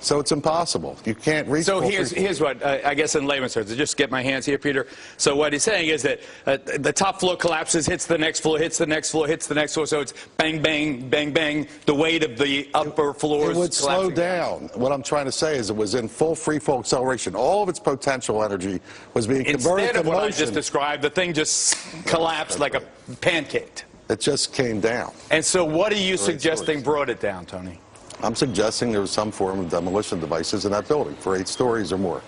So it's impossible. You can't reach. So here's what, I guess in layman's terms, to just get my hands here, Peter. So what he's saying is that the top floor collapses, hits the next floor, hits the next floor, hits the next floor. So it's bang, bang, bang, bang. The weight of the upper floors. It would slow down. What I'm trying to say is it was in full free fall acceleration. All of its potential energy was being converted to motion. Instead of what I just described, the thing just collapsed like a pancake. It just came down. And so what are you suggesting brought it down, Tony? I'm suggesting there was some form of demolition devices in that building for 8 stories or more.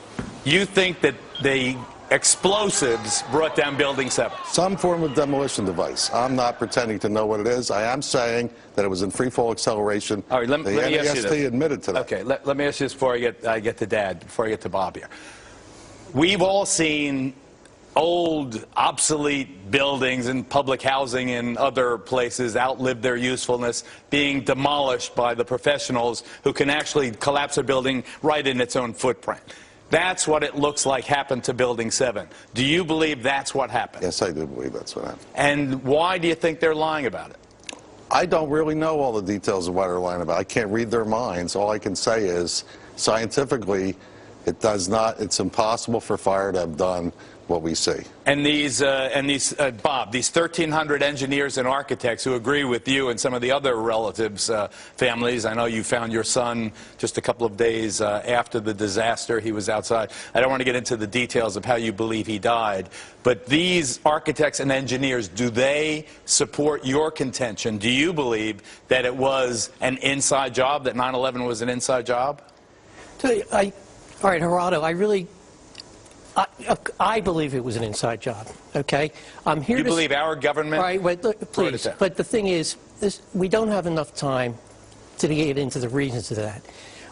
You think that the explosives brought down Building 7? Some form of demolition device. I'm not pretending to know what it is. I am saying that it was in free fall acceleration. All right, let me ask you this. The NSFW admitted to that. Okay, let me ask you this before I get to Dad, before I get to Bob here. We've all seen old, obsolete buildings and public housing in other places outlive their usefulness, being demolished by the professionals who can actually collapse a building right in its own footprint. That's what it looks like happened to Building 7. Do you believe that's what happened? Yes, I do believe that's what happened. And why do you think they're lying about it? I don't really know all the details of why they're lying about it. I can't read their minds. All I can say is, scientifically, it's impossible for fire to have done what we see. And Bob, these 1,300 engineers and architects who agree with you and some of the other relatives' families. I know you found your son just a couple of days after the disaster. He was outside. I don't want to get into the details of how you believe he died. But these architects and engineers, do they support your contention? Do you believe that it was an inside job, that 9/11 was an inside job? All right, Geraldo, I believe it was an inside job, okay? I'm here You believe our government? All right, wait, look, please. But the thing is, we don't have enough time to get into the reasons of that.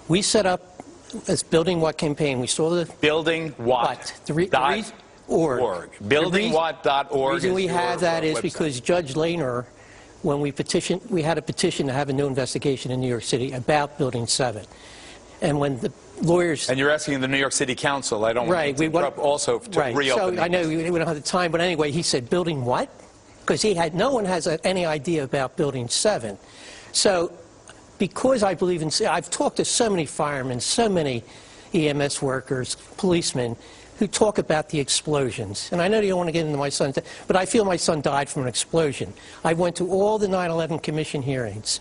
We set up this Building What campaign. We saw the... Building What? .org. BuildingWhat.org. The reason we have that is because Judge Lehner, when we had a petition to have a new investigation in New York City about Building 7. And when the lawyers... And you're asking the New York City Council. I don't want to interrupt also to reopen. So I know we don't have the time, but anyway, he said, Building what? Because no one has any idea about Building 7. So because I believe in... I've talked to so many firemen, so many EMS workers, policemen, who talk about the explosions. And I know you don't want to get into my son's... But I feel my son died from an explosion. I went to all the 9/11 Commission hearings.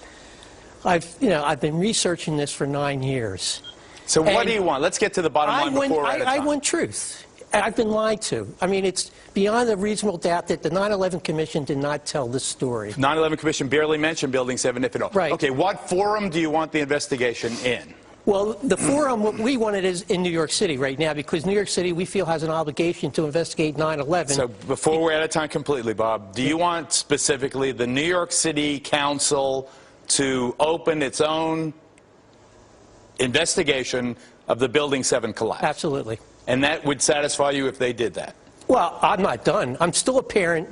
I've been researching this for 9 years. So what do you want? Let's get to the bottom line before we're out of time. I want truth. I've been lied to. I mean, it's beyond a reasonable doubt that the 9/11 Commission did not tell this story. 9/11 Commission barely mentioned Building 7, if at all. Right. Okay, what forum do you want the investigation in? Well, the forum, what we want it is in New York City right now, because New York City, we feel, has an obligation to investigate 9/11. So before we're out of time completely, Bob, do you want specifically the New York City Council to open its own investigation of the Building 7 collapse? Absolutely. And that would satisfy you if they did that? Well, I'm not done. I'm still a parent.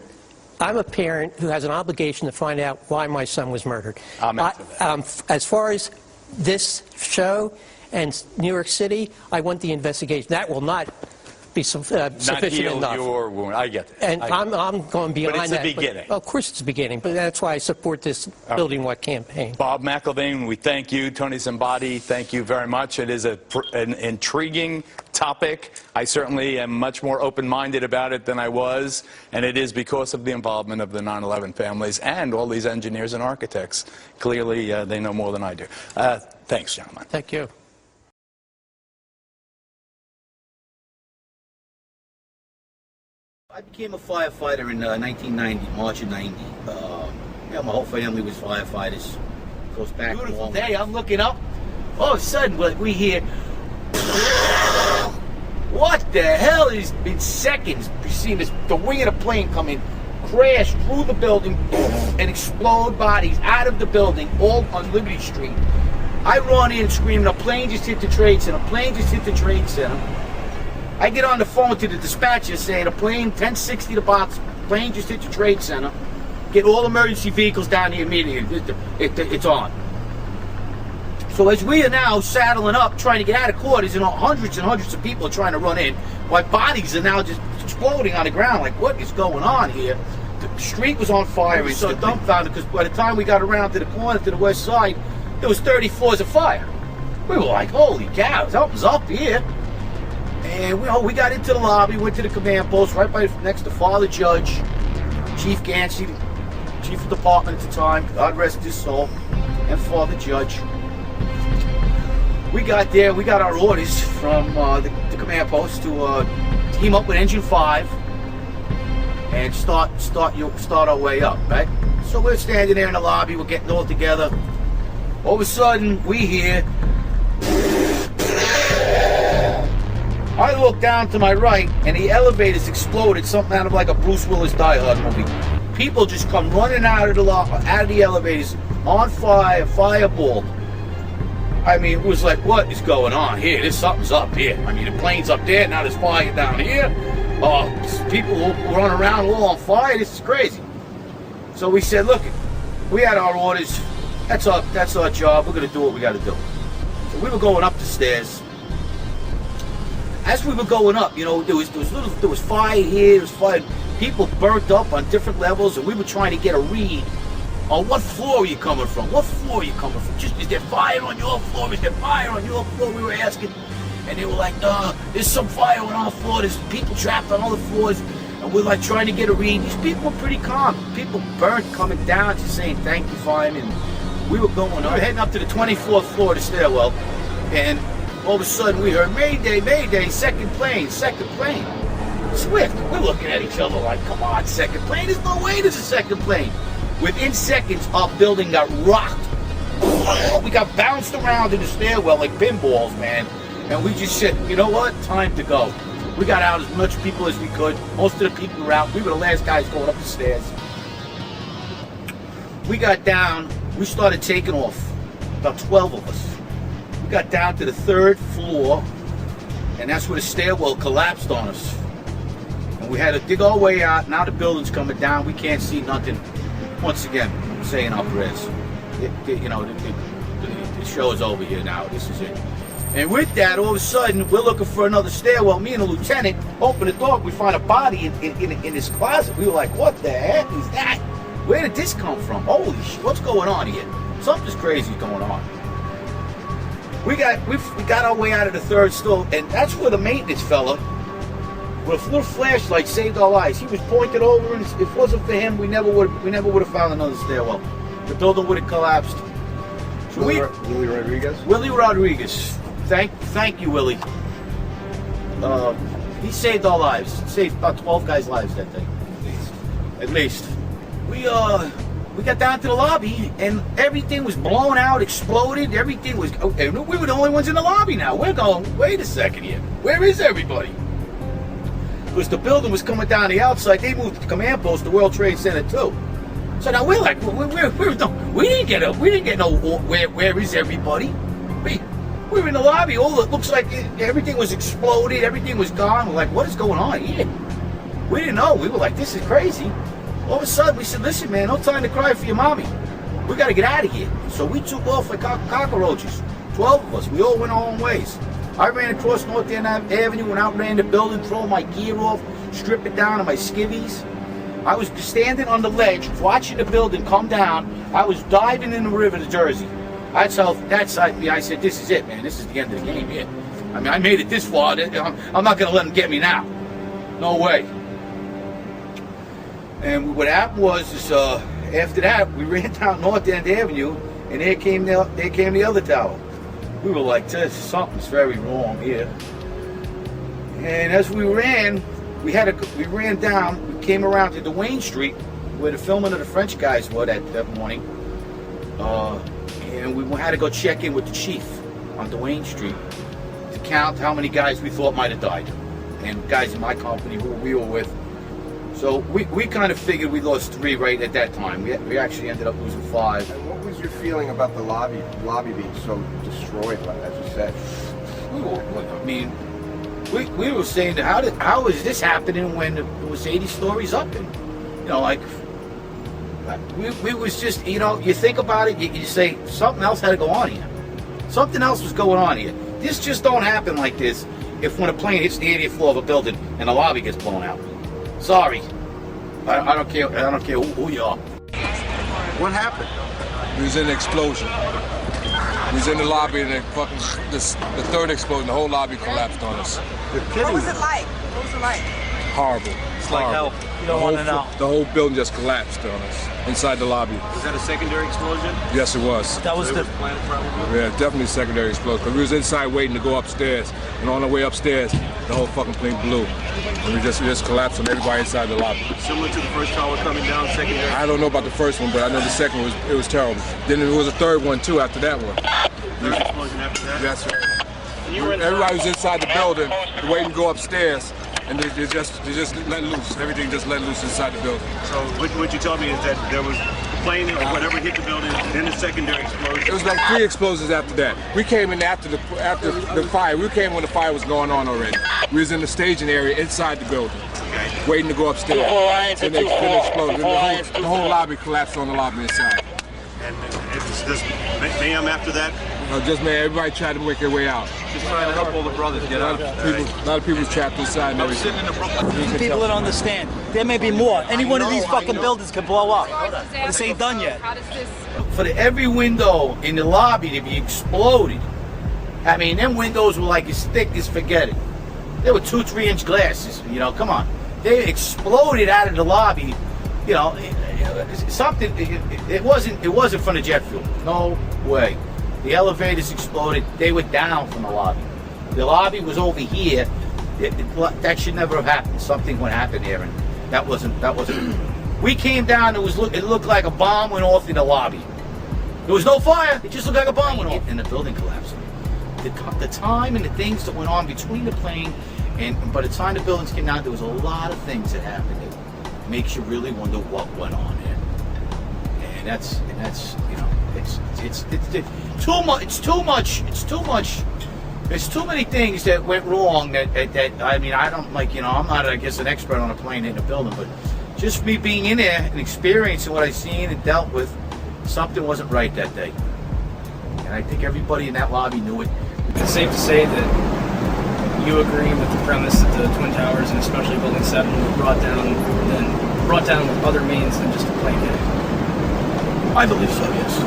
I'm a parent who has an obligation to find out why my son was murdered. As far as this show and New York City, I want the investigation. That will not be sufficient enough. Your wound. I get that. And I'm going beyond that. But it's the beginning. Of course it's the beginning, but that's why I support this Building What campaign. Bob McElvain, we thank you. Tony Zambati, thank you very much. It is an intriguing topic. I certainly am much more open-minded about it than I was, and it is because of the involvement of the 9/11 families and all these engineers and architects. Clearly, they know more than I do. Thanks, gentlemen. Thank you. I became a firefighter in 1990, March of 90. My whole family was firefighters. Goes back. Beautiful day. I'm looking up. All of a sudden, we hear. What the hell is in seconds? You see the wing of the plane come in, crash through the building, and explode bodies out of the building, all on Liberty Street. I run in screaming, a plane just hit the Trade Center. A plane just hit the Trade Center. I get on the phone to the dispatcher saying a plane, 1060 the box, plane just hit the Trade Center. Get all emergency vehicles down here immediately. It's on. So as we are now saddling up, trying to get out of quarters, hundreds and hundreds of people are trying to run in, while bodies are now just exploding on the ground. Like, what is going on here? The street was on fire. We were so dumbfounded because by the time we got around to the corner, to the west side, there was 30 floors of fire. We were like, holy cow, something's up here. And we got into the lobby, went to the command post, right next to Father Judge, Chief Gansey, Chief of Department at the time, God rest his soul, and Father Judge. We got there, we got our orders from the command post to team up with Engine 5 and start our way up, right? So we're standing there in the lobby, we're getting all together. All of a sudden, we hear... I look down to my right, and the elevators exploded, something out of like a Bruce Willis Die Hard movie. People just come running out of the elevators, on fire, fireball. I mean, it was like, what is going on here? Something's up here. I mean, the plane's up there, now there's fire down here. People run around all on fire. This is crazy. So we said, look, we had our orders. That's our job. We're going to do what we got to do. So we were going up the stairs. As we were going up, there was fire here, there was fire. People burnt up on different levels, and we were trying to get a read on what floor are you coming from? What floor are you coming from? Is there fire on your floor? Is there fire on your floor? We were asking, and they were like, no, there's some fire on our floor. There's people trapped on other floors, and we're like trying to get a read. These people were pretty calm. People burnt coming down, just saying thank you, fireman. We were going up. We were heading up to the 24th floor of the stairwell, and all of a sudden we heard, Mayday, Mayday, second plane. Swift. We're looking at each other like, come on, second plane. There's no way there's a second plane. Within seconds, our building got rocked. We got bounced around in the stairwell like pinballs, man. And we just said, you know what? Time to go. We got out as much people as we could. Most of the people were out. We were the last guys going up the stairs. We got down. We started taking off. About 12 of us. We got down to the 3rd floor, and that's where the stairwell collapsed on us. And we had to dig our way out. Now the building's coming down. We can't see nothing. Once again, I'm saying up res. You know, the show is over here now. This is it. And with that, all of a sudden, we're looking for another stairwell. Me and the lieutenant open the door. We find a body in this closet. We were like, what the heck is that? Where did this come from? Holy shit, what's going on here? Something's crazy going on. We got our way out of the 3rd floor, and that's where the maintenance fella with a little flashlight saved our lives. He was pointed over, and if it wasn't for him, we never would have found another stairwell. The building would have collapsed. So Willie Rodriguez? Willie Rodriguez. Thank you, Willie. He saved our lives. He saved about 12 guys' lives that day. At least. We got down to the lobby, and everything was blown out, exploded. Everything was... Okay, we were the only ones in the lobby now. We're going, wait a second here. Where is everybody? Because the building was coming down the outside. They moved the command post to World Trade Center too. So now we're like, we didn't get no. Where is everybody? We were in the lobby. It looks like everything was exploded. Everything was gone. We're like, what is going on here? We didn't know. We were like, this is crazy. All of a sudden, we said, listen, man, no time to cry for your mommy. We got to get out of here. So we took off like cockroaches. 12 of us. We all went our own ways. I ran across North End Avenue and outran the building, throwing my gear off, strip it down on my skivvies. I was standing on the ledge, watching the building come down. I was diving in the river to Jersey. I said, this is it, man. This is the end of the game here. I mean, I made it this far. I'm not going to let them get me now. No way. And what happened was, after that, we ran down North End Avenue, and there came the other tower. We were like, something's very wrong here. And as we ran, we ran down. We came around to Duane Street, where the filming of the French guys were that morning. And we had to go check in with the chief on Duane Street to count how many guys we thought might have died, and guys in my company who we were with. So we kind of figured we lost 3 right at that time. We actually ended up losing 5. And what was your feeling about the lobby being so destroyed, as you said? We were saying, how is this happening when it was 80 stories up? And, you know, like, we was just, you know, you think about it, you say, something else had to go on here. Something else was going on here. This just don't happen like this when a plane hits the 80th floor of a building and the lobby gets blown out. Sorry. I don't care who you are. What happened? We was in an explosion. We was in the lobby, and the 3rd explosion, the whole lobby collapsed on us. What was it like? Horrible. It's like hell. You don't want to know. The whole building just collapsed on us inside the lobby. Was that a secondary explosion? Yes, it was. That was the planet, probably? Yeah, definitely secondary explosion. Because we was inside waiting to go upstairs, and on the way upstairs, the whole fucking plane blew, and we just collapsed on everybody inside the lobby. Similar to the first tower coming down, secondary. I don't know about the first one, but I know the second one was terrible. Then there was a 3rd one too after that one. 3rd explosion after that. Yes, sir. Everybody was inside the building, waiting to go upstairs. And they just let loose. Everything just let loose inside the building. So what you told me is that there was a plane or whatever hit the building, then a secondary explosion. It was like 3 explosions after that. We came in after the fire. We came when the fire was going on already. We was in the staging area inside the building, waiting to go upstairs. And they exploded. The whole lobby collapsed on the lobby inside. And it was just mayhem after that? Just man, everybody tried to make their way out. Just trying to help all the brothers get out. A lot of people trapped inside and everything. People don't understand. There may be more. Any one of these fucking buildings can blow up. This ain't done yet. For every window in the lobby to be exploded, I mean, them windows were like as thick as forget it. They were 2-3-inch glasses, you know, come on. They exploded out of the lobby, you know, something, it wasn't from the jet fuel. No way. The elevators exploded. They were down from the lobby. The lobby was over here. That should never have happened. Something would happen there, and that wasn't. We came down. It looked like a bomb went off in the lobby. There was no fire. It just looked like a bomb went off, and the building collapsed. the time and the things that went on between the plane and by the time the buildings came down, there was a lot of things that happened that makes you really wonder what went on there. And that's you know, it's too much. It's too much. It's too much. There's too many things that went wrong that I mean, I don't like, you know, I'm not, I guess, an expert on a plane in a building, but just me being in there and experiencing what I've seen and dealt with, something wasn't right that day. And I think everybody in that lobby knew it. It's safe to say that you agree with the premise that the Twin Towers, and especially Building 7, were brought down with other means than just a plane hit. I believe so, yes.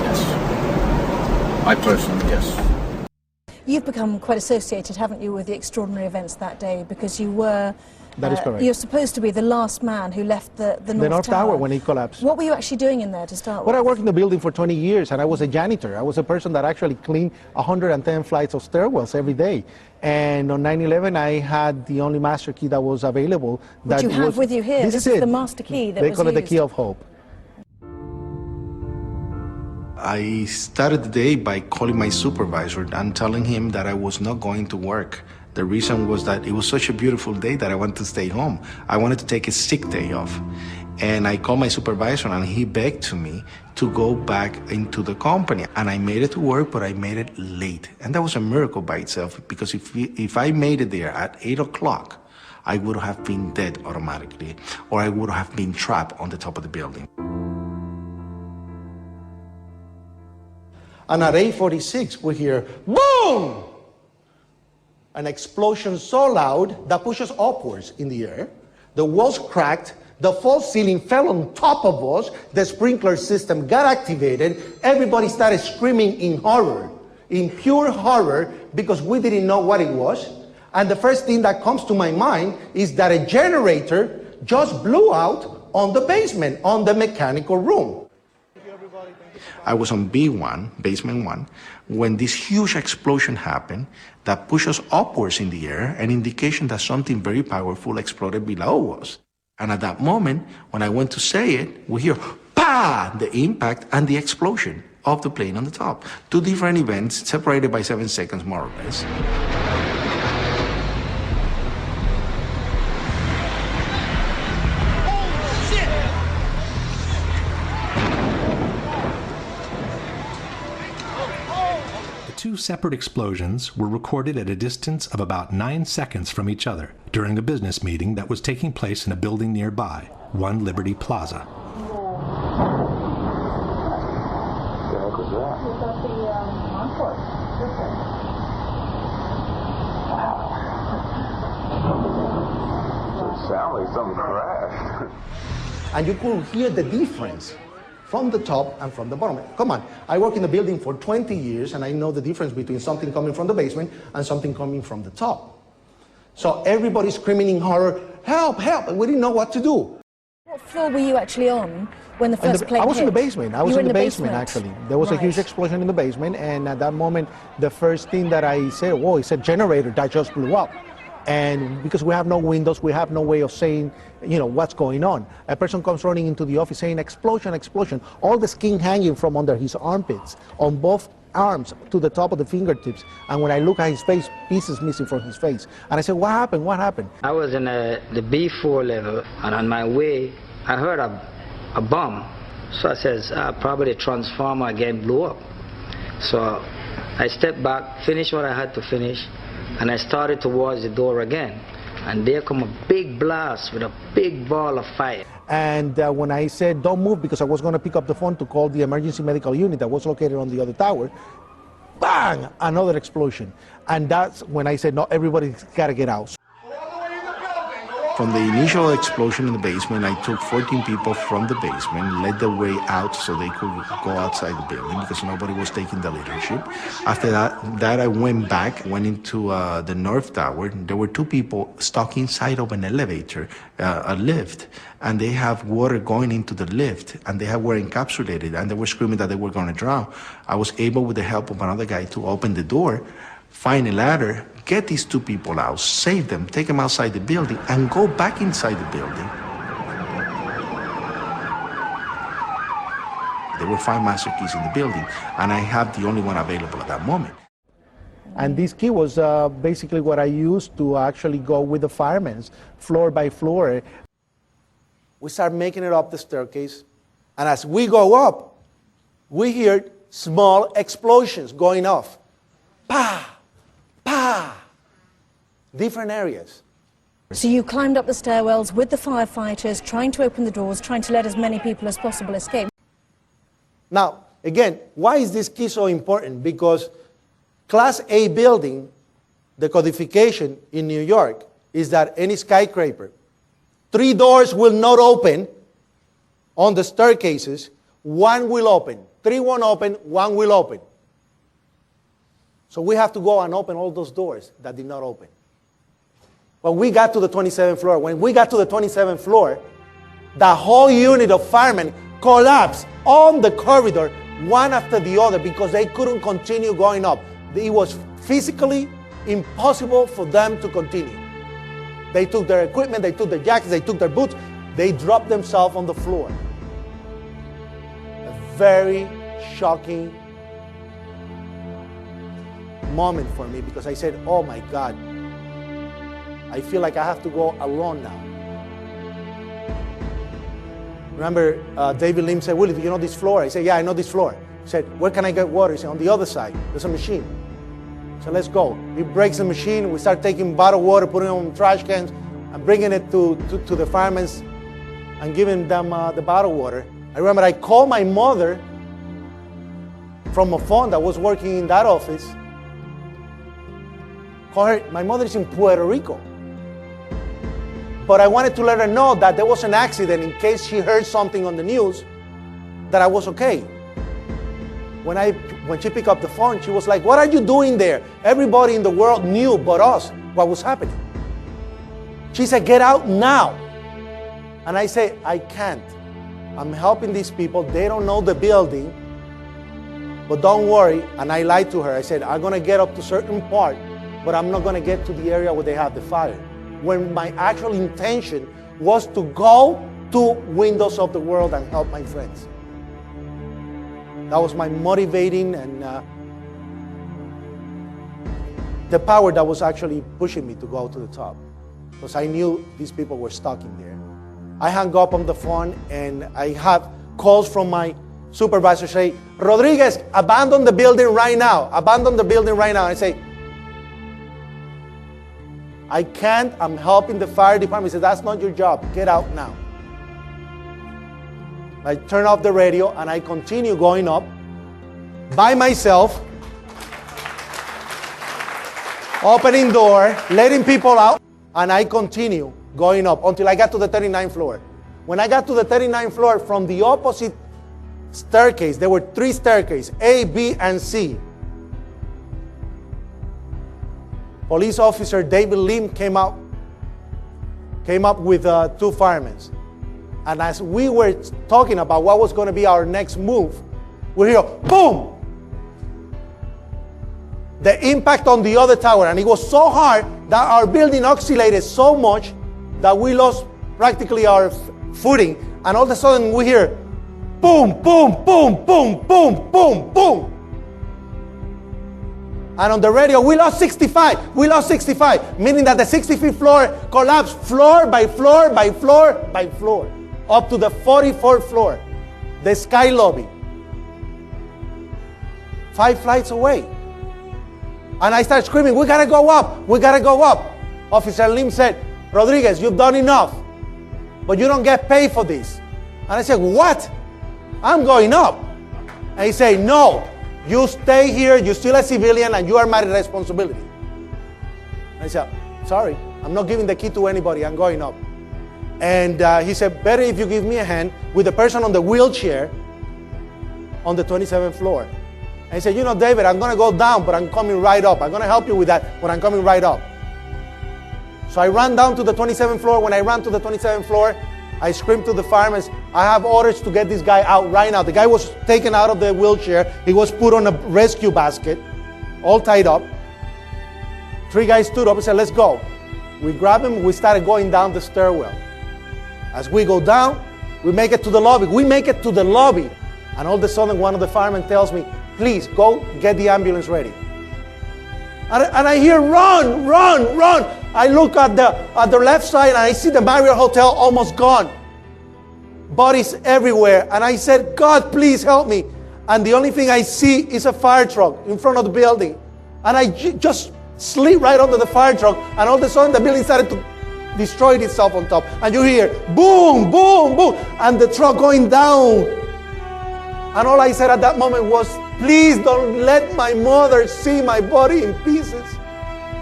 Yes. I personally, yes. You've become quite associated, haven't you, with the extraordinary events that day, because you were... That is correct. You're supposed to be the last man who left the North Tower when it collapsed. What were you actually doing in there to start with? Well, I worked in the building for 20 years, and I was a janitor. I was a person that actually cleaned 110 flights of stairwells every day. And on 9/11, I had the only master key that was available. Which you have with you here. This is the master key that was used. They call it the key of hope. I started the day by calling my supervisor and telling him that I was not going to work. The reason was that it was such a beautiful day that I wanted to stay home. I wanted to take a sick day off. And I called my supervisor and he begged to me to go back into the company. And I made it to work, but I made it late. And that was a miracle by itself, because if I made it there at 8 o'clock, I would have been dead automatically, or I would have been trapped on the top of the building. And at 8:46, we hear, boom! An explosion so loud that pushes upwards in the air. The walls cracked, the false ceiling fell on top of us, the sprinkler system got activated, everybody started screaming in horror, in pure horror, because we didn't know what it was. And the first thing that comes to my mind is that a generator just blew out on the basement, on the mechanical room. I was on B1, basement 1, when this huge explosion happened that pushed us upwards in the air, an indication that something very powerful exploded below us. And at that moment, when I went to say it, we hear, pa! The impact and the explosion of the plane on the top. Two different events separated by 7 seconds, more or less. Two separate explosions were recorded at a distance of about 9 seconds from each other during a business meeting that was taking place in a building nearby, One Liberty Plaza. It sounded like something crashed. And you could hear the difference from the top and from the bottom. Come on, I work in the building for 20 years and I know the difference between something coming from the basement and something coming from the top. So everybody's screaming in horror, help, help, and we didn't know what to do. What floor were you actually on when the first plane hit? I was in the basement. I was in the basement, actually. There was right. a huge explosion in the basement, and at that moment, the first thing that I said, whoa, it's a generator that just blew up. And because we have no windows, we have no way of saying, you know, what's going on. A person comes running into the office saying, explosion, explosion. All the skin hanging from under his armpits, on both arms to the top of the fingertips. And when I look at his face, pieces missing from his face. And I said, what happened? What happened? I was in the B4 level, and on my way, I heard a bomb. So I says, probably the transformer again blew up. So I stepped back, finished what I had to finish, and I started towards the door again. And there come a big blast with a big ball of fire. And when I said, don't move, because I was going to pick up the phone to call the emergency medical unit that was located on the other tower, bang, another explosion. And that's when I said, no, everybody's got to get out. From the initial explosion in the basement, I took 14 people from the basement, led the way out so they could go outside the building because nobody was taking the leadership. After that I went back, went into the North Tower. There were two people stuck inside of an elevator, a lift, and they have water going into the lift, and they were encapsulated, and they were screaming that they were going to drown. I was able, with the help of another guy, to open the door, find a ladder, get these two people out, save them, take them outside the building, and go back inside the building. There were 5 master keys in the building, and I have the only one available at that moment. And this key was basically what I used to actually go with the firemen, floor by floor. We start making it up the staircase, and as we go up, we hear small explosions going off. Pa! Pa! Different areas. So you climbed up the stairwells with the firefighters, trying to open the doors, trying to let as many people as possible escape. Now, again, why is this key so important? Because Class A building, the codification in New York is that any skyscraper, 3 doors will not open on the staircases, 1 will open. 3 won't open, 1 will open. So we have to go and open all those doors that did not open. When we got to the 27th floor, the whole unit of firemen collapsed on the corridor, one after the other, because they couldn't continue going up. It was physically impossible for them to continue. They took their equipment, they took their jackets, they took their boots, they dropped themselves on the floor. A very shocking moment for me, because I said, oh my God, I feel like I have to go alone now. Remember, David Lim said, Willie, do you know this floor? I said, yeah, I know this floor. He said, where can I get water? He said, on the other side, there's a machine. So let's go. He breaks the machine. We start taking bottled water, putting it on trash cans, and bringing it to the firemen and giving them the bottled water. I remember I called my mother from a phone that was working in that office. Call her. My mother is in Puerto Rico. But I wanted to let her know that there was an accident in case she heard something on the news, that I was okay. When she picked up the phone, she was like, what are you doing there? Everybody in the world knew but us what was happening. She said, get out now. And I said, I can't. I'm helping these people. They don't know the building. But don't worry. And I lied to her. I said, I'm going to get up to a certain part, but I'm not going to get to the area where they have the fire. When my actual intention was to go to Windows of the World and help my friends. That was my motivating and the power that was actually pushing me to go to the top. Because I knew these people were stuck in there. I hung up on the phone and I had calls from my supervisor say, Rodriguez, abandon the building right now. Abandon the building right now. I say, I can't, I'm helping the fire department. He said, that's not your job, get out now. I turn off the radio and I continue going up by myself, opening door, letting people out, and I continue going up until I got to the 39th floor. When I got to the 39th floor, from the opposite staircase, there were 3 staircases, A, B, and C. Police officer David Lim came up with 2 firemen. And as we were talking about what was going to be our next move, we hear, boom! The impact on the other tower. And it was so hard that our building oscillated so much that we lost practically our footing. And all of a sudden we hear, boom, boom, boom, boom, boom, boom, boom. And on the radio, we lost 65. We lost 65, meaning that the 65th floor collapsed floor by floor by floor by floor, up to the 44th floor, the sky lobby, 5 flights away. And I started screaming, we gotta go up, we gotta go up. Officer Lim said, Rodriguez, you've done enough, but you don't get paid for this. And I said, what? I'm going up. And he said, no. You stay here, you're still a civilian, and you are my responsibility. I said, sorry, I'm not giving the key to anybody, I'm going up. And he said, better if you give me a hand with the person on the wheelchair on the 27th floor. And he said, you know, David, I'm going to go down, but I'm coming right up. I'm going to help you with that, but I'm coming right up. So I ran down to the 27th floor. When I ran to the 27th floor, I screamed to the firemen, I have orders to get this guy out right now. The guy was taken out of the wheelchair. He was put on a rescue basket, all tied up. 3 guys stood up and said, let's go. We grabbed him, we started going down the stairwell. As we go down, we make it to the lobby. We make it to the lobby. And all of a sudden, one of the firemen tells me, please go get the ambulance ready. And I hear, run, run, run. I look at the left side and I see the Marriott Hotel almost gone. Bodies everywhere. And I said, God, please help me. And the only thing I see is a fire truck in front of the building. And I just slid right under the fire truck. And all of a sudden the building started to destroy itself on top. And you hear, boom, boom, boom. And the truck going down. And all I said at that moment was, please don't let my mother see my body in pieces.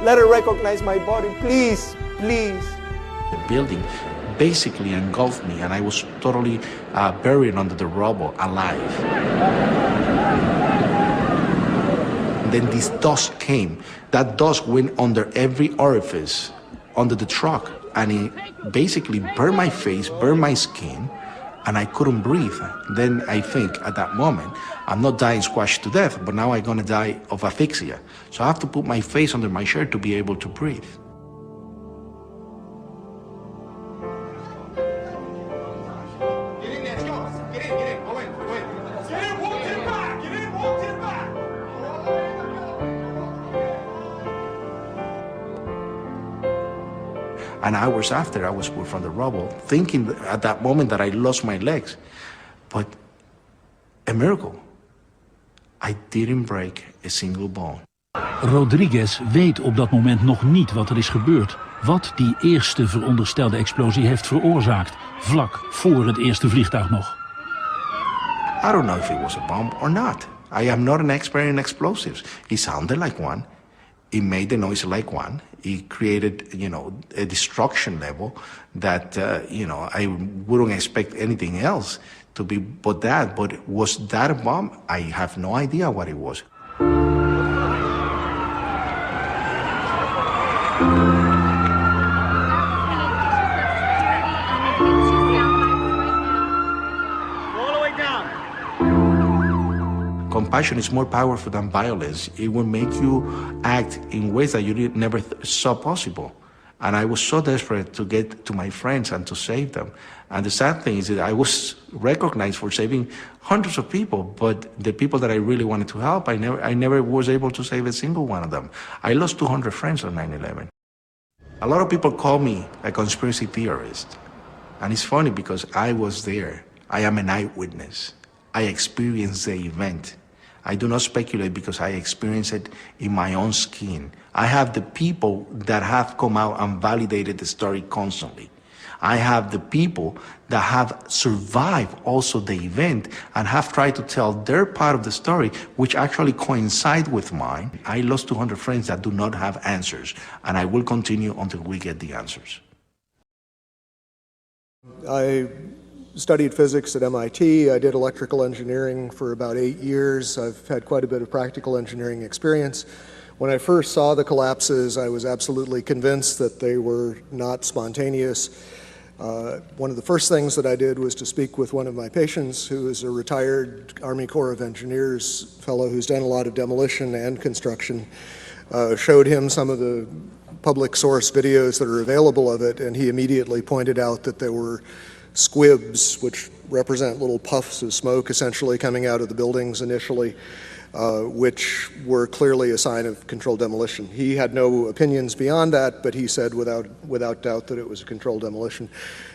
Let her recognize my body, please, please. The building basically engulfed me and I was totally buried under the rubble, alive. And then this dust came. That dust went under every orifice under the truck and it basically burned my face, burned my skin, and I couldn't breathe. Then I think at that moment, I'm not dying squashed to death, but now I'm gonna die of asphyxia. So I have to put my face under my shirt to be able to breathe. And hours after, I was pulled from the rubble, thinking at that moment that I lost my legs. But a miracle. I didn't break a single bone. Rodriguez weet op dat moment nog niet wat er is gebeurd. Wat die eerste veronderstelde explosie heeft veroorzaakt. Vlak voor het eerste vliegtuig nog. I don't know if it was a bomb or not. I am not an expert in explosives. It sounded like one. It made the noise like one. It created, a destruction level that, I wouldn't expect anything else to be but that. But was that a bomb? I have no idea what it was. Compassion is more powerful than violence. It will make you act in ways that you never saw possible. And I was so desperate to get to my friends and to save them. And the sad thing is that I was recognized for saving hundreds of people, but the people that I really wanted to help, I never was able to save a single one of them. I lost 200 friends on 9/11. A lot of people call me a conspiracy theorist. And it's funny because I was there. I am an eyewitness. I experienced the event. I do not speculate because I experienced it in my own skin. I have the people that have come out and validated the story constantly. I have the people that have survived also the event and have tried to tell their part of the story, which actually coincide with mine. I lost 200 friends that do not have answers, and I will continue until we get the answers. I studied physics at MIT. I did electrical engineering for about 8 years. I've had quite a bit of practical engineering experience. When I first saw the collapses, I was absolutely convinced that they were not spontaneous. One of the first things that I did was to speak with one of my patients, who is a retired Army Corps of Engineers fellow who's done a lot of demolition and construction. Showed him some of the public source videos that are available of it, and he immediately pointed out that there were squibs, which represent little puffs of smoke essentially coming out of the buildings initially, which were clearly a sign of controlled demolition. He had no opinions beyond that, but he said without doubt that it was a controlled demolition.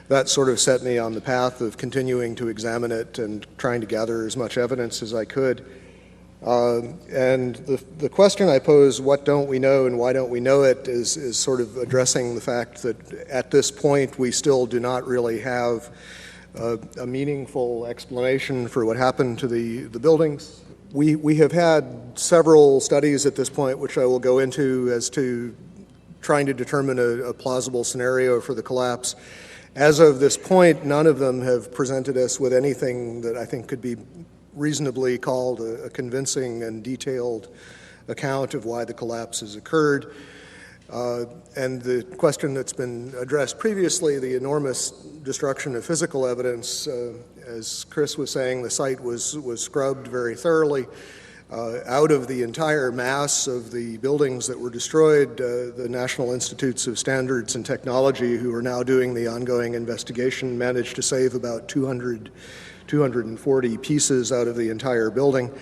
That sort of set me on the path of continuing to examine it and trying to gather as much evidence as I could. And the question I pose, what don't we know and why don't we know it, is sort of addressing the fact that at this point we still do not really have a meaningful explanation for what happened to the buildings. We have had several studies at this point, which I will go into, as to trying to determine a plausible scenario for the collapse. As of this point, none of them have presented us with anything that I think could be reasonably called a convincing and detailed account of why the collapse has occurred. And the question that's been addressed previously, the enormous destruction of physical evidence, as Chris was saying, the site was scrubbed very thoroughly. Out of the entire mass of the buildings that were destroyed, the National Institutes of Standards and Technology, who are now doing the ongoing investigation, managed to save about 240 pieces out of the entire building.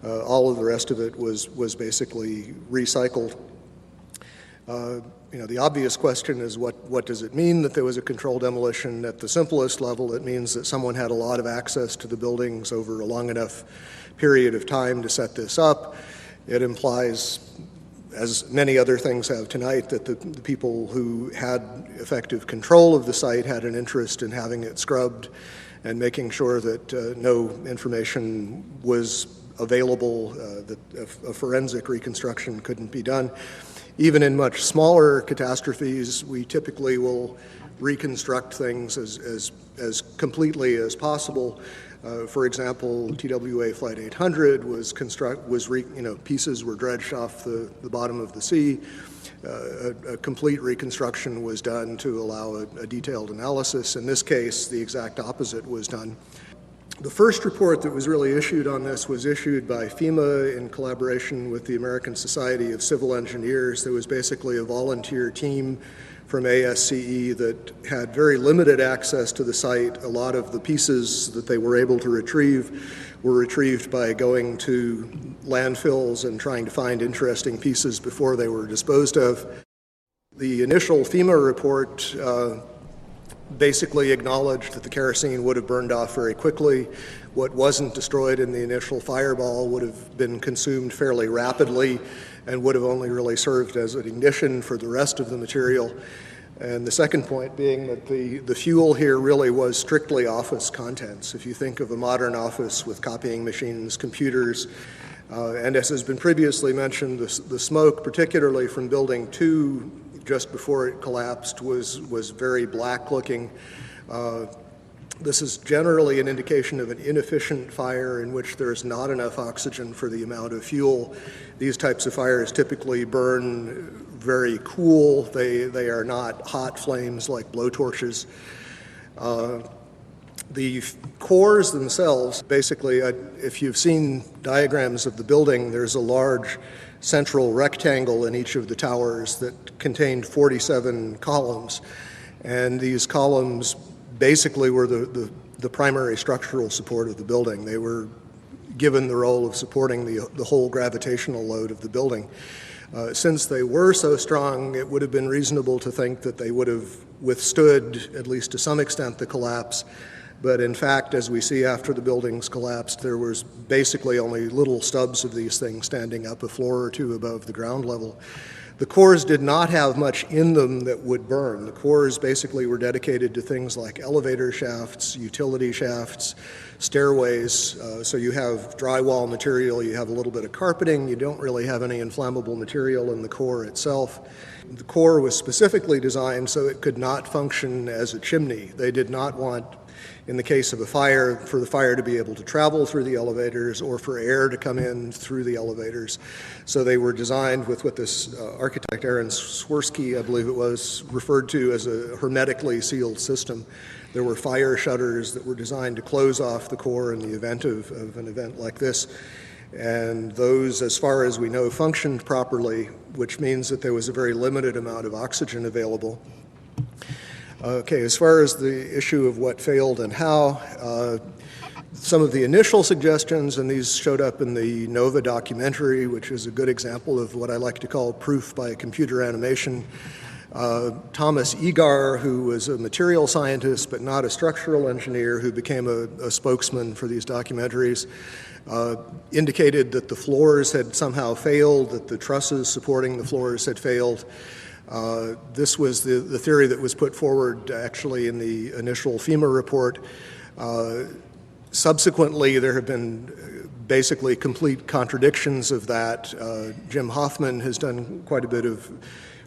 All of the rest of it was basically recycled. The obvious question is what does it mean that there was a controlled demolition? At the simplest level, it means that someone had a lot of access to the buildings over a long enough period of time to set this up. It implies, as many other things have tonight, that the people who had effective control of the site had an interest in having it scrubbed and making sure that no information was available, that a forensic reconstruction couldn't be done. Even in much smaller catastrophes, we typically will reconstruct things as completely as possible. For example, TWA Flight 800 pieces were dredged off the bottom of the sea. A complete reconstruction was done to allow a detailed analysis. In this case, the exact opposite was done. The first report that was really issued on this was issued by FEMA in collaboration with the American Society of Civil Engineers. There was basically a volunteer team from ASCE that had very limited access to the site. A lot of the pieces that they were able to retrieve were retrieved by going to landfills and trying to find interesting pieces before they were disposed of. The initial FEMA report basically acknowledged that the kerosene would have burned off very quickly. What wasn't destroyed in the initial fireball would have been consumed fairly rapidly and would have only really served as an ignition for the rest of the material. And the second point being that the fuel here really was strictly office contents. If you think of a modern office with copying machines, computers, and as has been previously mentioned, the smoke, particularly from Building 2, just before it collapsed, was very black looking. This is generally an indication of an inefficient fire in which there's not enough oxygen for the amount of fuel. These types of fires typically burn very cool. They are not hot flames like blowtorches. The cores themselves, basically, if you've seen diagrams of the building, there's a large central rectangle in each of the towers that contained 47 columns. And these columns basically were the primary structural support of the building. They were given the role of supporting the whole gravitational load of the building. Since they were so strong, it would have been reasonable to think that they would have withstood, at least to some extent, the collapse. But in fact, as we see after the buildings collapsed, there was basically only little stubs of these things standing up a floor or two above the ground level. The cores did not have much in them that would burn. The cores basically were dedicated to things like elevator shafts, utility shafts, stairways. So you have drywall material, you have a little bit of carpeting, you don't really have any inflammable material in the core itself. The core was specifically designed so it could not function as a chimney. They did not want, in the case of a fire, for the fire to be able to travel through the elevators or for air to come in through the elevators. So they were designed with what this architect, Aaron Swirsky, I believe it was, referred to as a hermetically sealed system. There were fire shutters that were designed to close off the core in the event of an event like this. And those, as far as we know, functioned properly, which means that there was a very limited amount of oxygen available. Okay, as far as the issue of what failed and how, some of the initial suggestions, and these showed up in the NOVA documentary, which is a good example of what I like to call proof by computer animation. Thomas Egar, who was a material scientist but not a structural engineer, who became a spokesman for these documentaries, indicated that the floors had somehow failed, that the trusses supporting the floors had failed. This was the theory that was put forward actually in the initial FEMA report. Subsequently, there have been basically complete contradictions of that. Jim Hoffman has done quite a bit of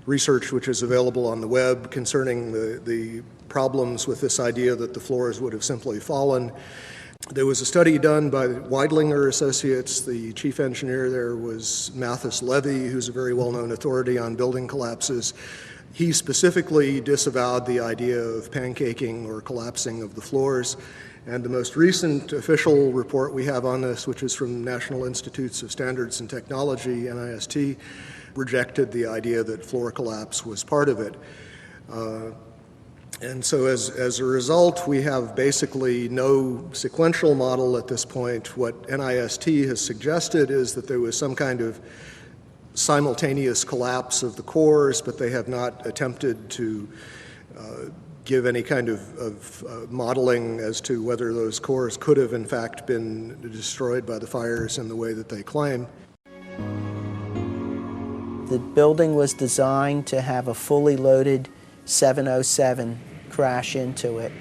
research which is available on the web concerning the problems with this idea that the floors would have simply fallen. There was a study done by Weidlinger Associates. The chief engineer there was Mathis Levy, who's a very well-known authority on building collapses. He specifically disavowed the idea of pancaking or collapsing of the floors. And the most recent official report we have on this, which is from National Institutes of Standards and Technology, NIST, rejected the idea that floor collapse was part of it. And so as a result, we have basically no sequential model at this point. What NIST has suggested is that there was some kind of simultaneous collapse of the cores, but they have not attempted to give any kind of modeling as to whether those cores could have in fact been destroyed by the fires in the way that they claim. The building was designed to have a fully loaded 707 crash into it.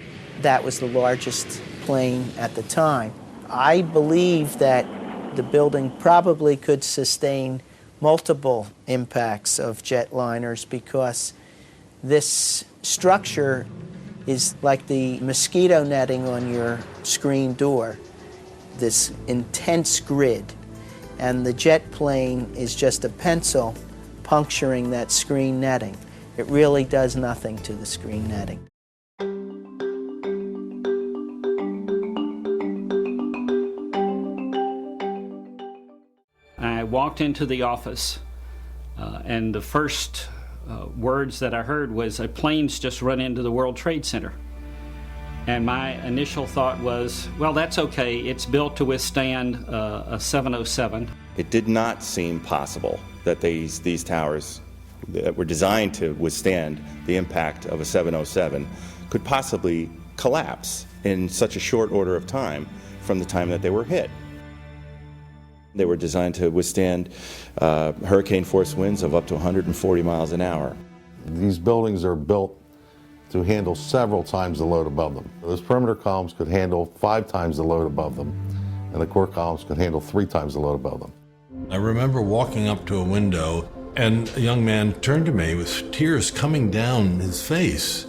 That was the largest plane at the time. I believe that the building probably could sustain multiple impacts of jetliners because this structure is like the mosquito netting on your screen door, this intense grid, and the jet plane is just a pencil puncturing that screen netting. It really does nothing to the screen netting. I walked into the office and the first words that I heard was, a plane's just run into the World Trade Center. And my initial thought was, well, that's okay. It's built to withstand a 707. It did not seem possible that these towers that were designed to withstand the impact of a 707 could possibly collapse in such a short order of time from the time that they were hit. They were designed to withstand hurricane force winds of up to 140 miles an hour. These buildings are built to handle several times the load above them. Those perimeter columns could handle 5 times the load above them, and the core columns could handle 3 times the load above them. I remember walking up to a window, and a young man turned to me with tears coming down his face,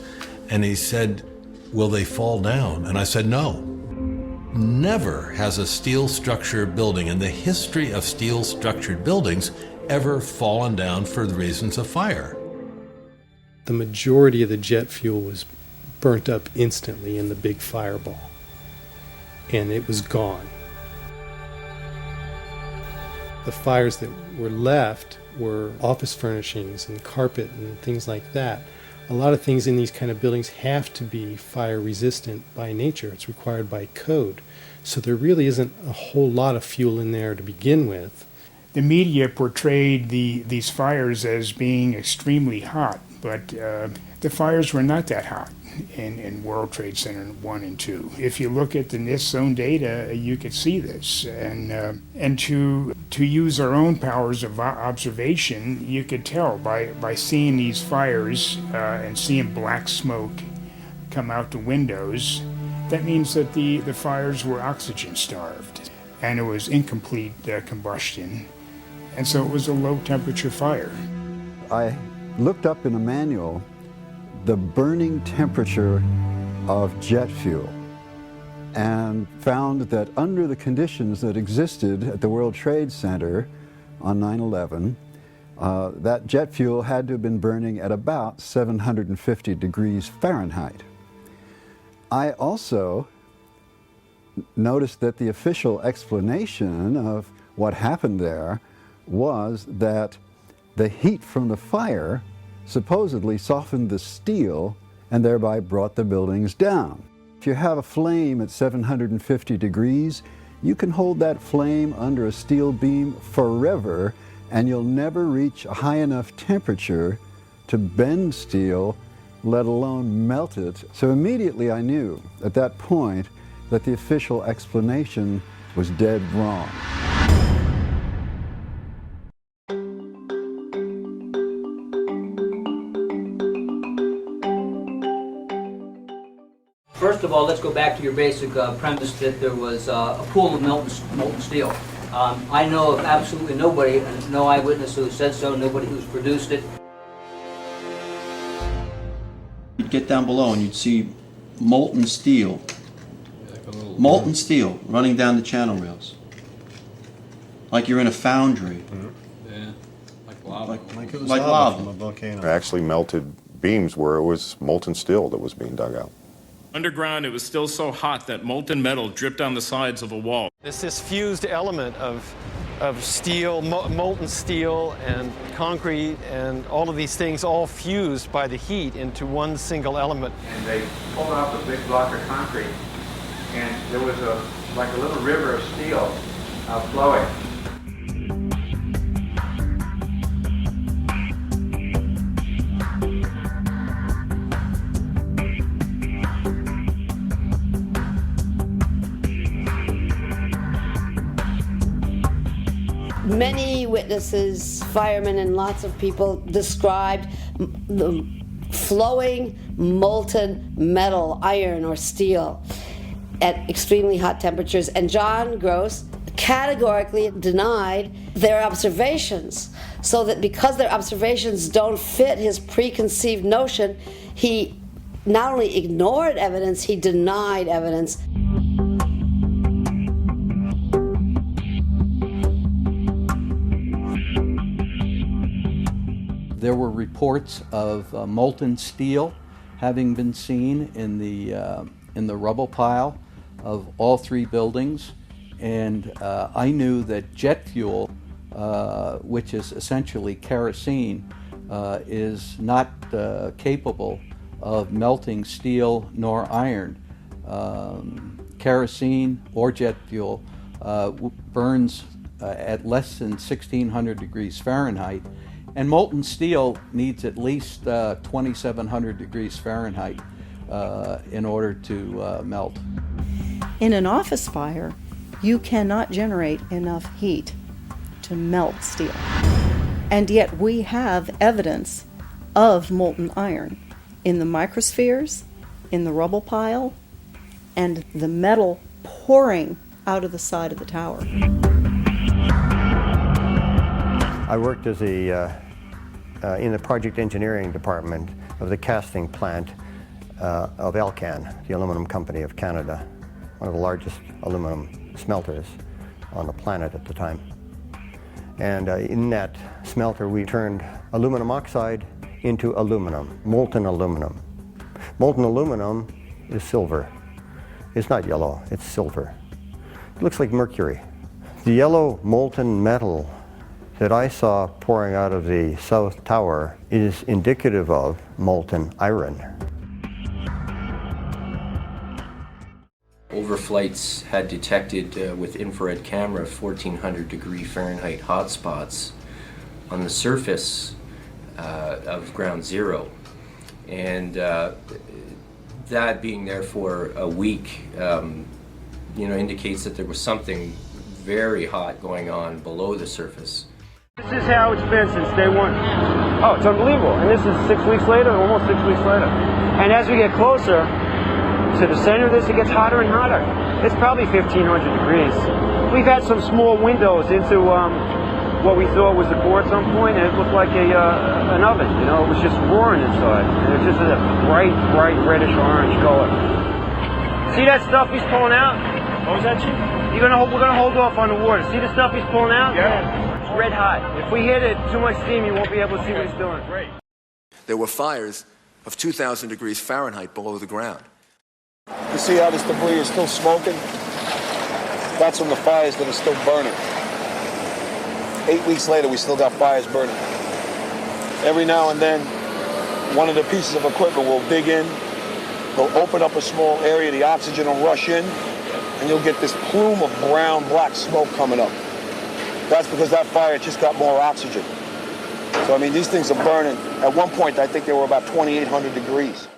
and he said, "Will they fall down?" And I said, "No." Never has a steel structure building in the history of steel structured buildings ever fallen down for the reasons of fire. The majority of the jet fuel was burnt up instantly in the big fireball, and it was gone. The fires that were left were office furnishings and carpet and things like that. A lot of things in these kind of buildings have to be fire resistant by nature. It's required by code. So there really isn't a whole lot of fuel in there to begin with. The media portrayed these fires as being extremely hot, but the fires were not that hot in World Trade Center 1 and 2. If you look at the NIST zone data, you could see this. And to use our own powers of observation, you could tell by seeing these fires and seeing black smoke come out the windows. That means that the fires were oxygen starved, and it was incomplete combustion, and so it was a low temperature fire. I looked up in a manual the burning temperature of jet fuel and found that under the conditions that existed at the World Trade Center on 9/11, that jet fuel had to have been burning at about 750 degrees Fahrenheit. I also noticed that the official explanation of what happened there was that the heat from the fire supposedly softened the steel and thereby brought the buildings down. If you have a flame at 750 degrees, you can hold that flame under a steel beam forever, and you'll never reach a high enough temperature to bend steel, let alone melt it. So immediately I knew at that point that the official explanation was dead wrong. First of all, let's go back to your basic premise that there was a pool of molten steel. I know of absolutely nobody, no eyewitness who said so, nobody who's produced it. You'd get down below and you'd see molten steel running down the channel rails. Like you're in a foundry. Mm-hmm. Yeah, like lava. Like it was lava from a volcano. Actually melted beams where it was molten steel that was being dug out. Underground, it was still so hot that molten metal dripped down the sides of a wall. It's this fused element of steel, molten steel and concrete and all of these things all fused by the heat into one single element. And they pulled off a big block of concrete, and there was like a little river of steel flowing. eyewitnesses, firemen, and lots of people described the flowing molten metal, iron or steel, at extremely hot temperatures. And John Gross categorically denied their observations, so that because their observations don't fit his preconceived notion, he not only ignored evidence, he denied evidence. There were reports of molten steel having been seen in the rubble pile of all three buildings, and I knew that jet fuel, which is essentially kerosene, is not capable of melting steel nor iron. Kerosene or jet fuel burns at less than 1600 degrees Fahrenheit, and molten steel needs at least 2700 degrees Fahrenheit in order to melt. In an office fire, you cannot generate enough heat to melt steel. And yet we have evidence of molten iron in the microspheres, in the rubble pile, and the metal pouring out of the side of the tower. I worked as in the project engineering department of the casting plant of Alcan, the aluminum company of Canada, one of the largest aluminum smelters on the planet at the time. And in that smelter we turned aluminum oxide into aluminum, molten aluminum. Molten aluminum is silver. It's not yellow, it's silver. It looks like mercury. The yellow molten metal that I saw pouring out of the South Tower is indicative of molten iron. Overflights had detected with infrared camera 1400 degree Fahrenheit hotspots on the surface of ground zero. And that being there for a week, indicates that there was something very hot going on below the surface. This is how it's been since day one. Oh, it's unbelievable. And this is 6 weeks later, almost 6 weeks later. And as we get closer to the center of this, it gets hotter and hotter. It's probably 1500 degrees. We've had some small windows into what we thought was a core at some point, and it looked like an oven. It was just roaring inside. And it's just a bright reddish orange color. See that stuff he's pulling out? What was that, Chief? We're gonna hold off on the water. See the stuff he's pulling out? Yeah. It's red hot. If we hit it too much steam, you won't be able to see what he's doing. Great. There were fires of 2,000 degrees Fahrenheit below the ground. You see how this debris is still smoking? That's from the fires that are still burning. 8 weeks later, we still got fires burning. Every now and then, one of the pieces of equipment will dig in, they'll open up a small area, the oxygen will rush in, and you'll get this plume of brown, black smoke coming up. That's because that fire just got more oxygen. So, these things are burning. At one point, I think they were about 2,800 degrees.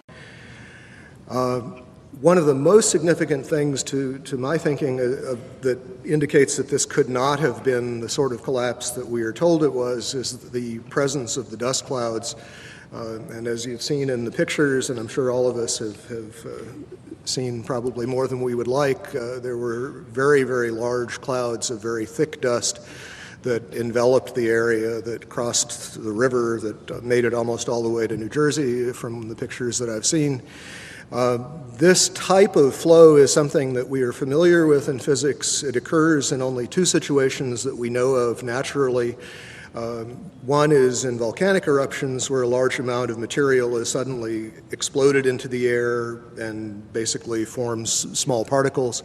One of the most significant things to my thinking that indicates that this could not have been the sort of collapse that we are told it was is the presence of the dust clouds. And as you've seen in the pictures, and I'm sure all of us have seen probably more than we would like, there were very, very large clouds of very thick dust that enveloped the area, that crossed the river, that made it almost all the way to New Jersey from the pictures that I've seen. This type of flow is something that we are familiar with in physics. It occurs in only two situations that we know of naturally. One is in volcanic eruptions where a large amount of material is suddenly exploded into the air and basically forms small particles.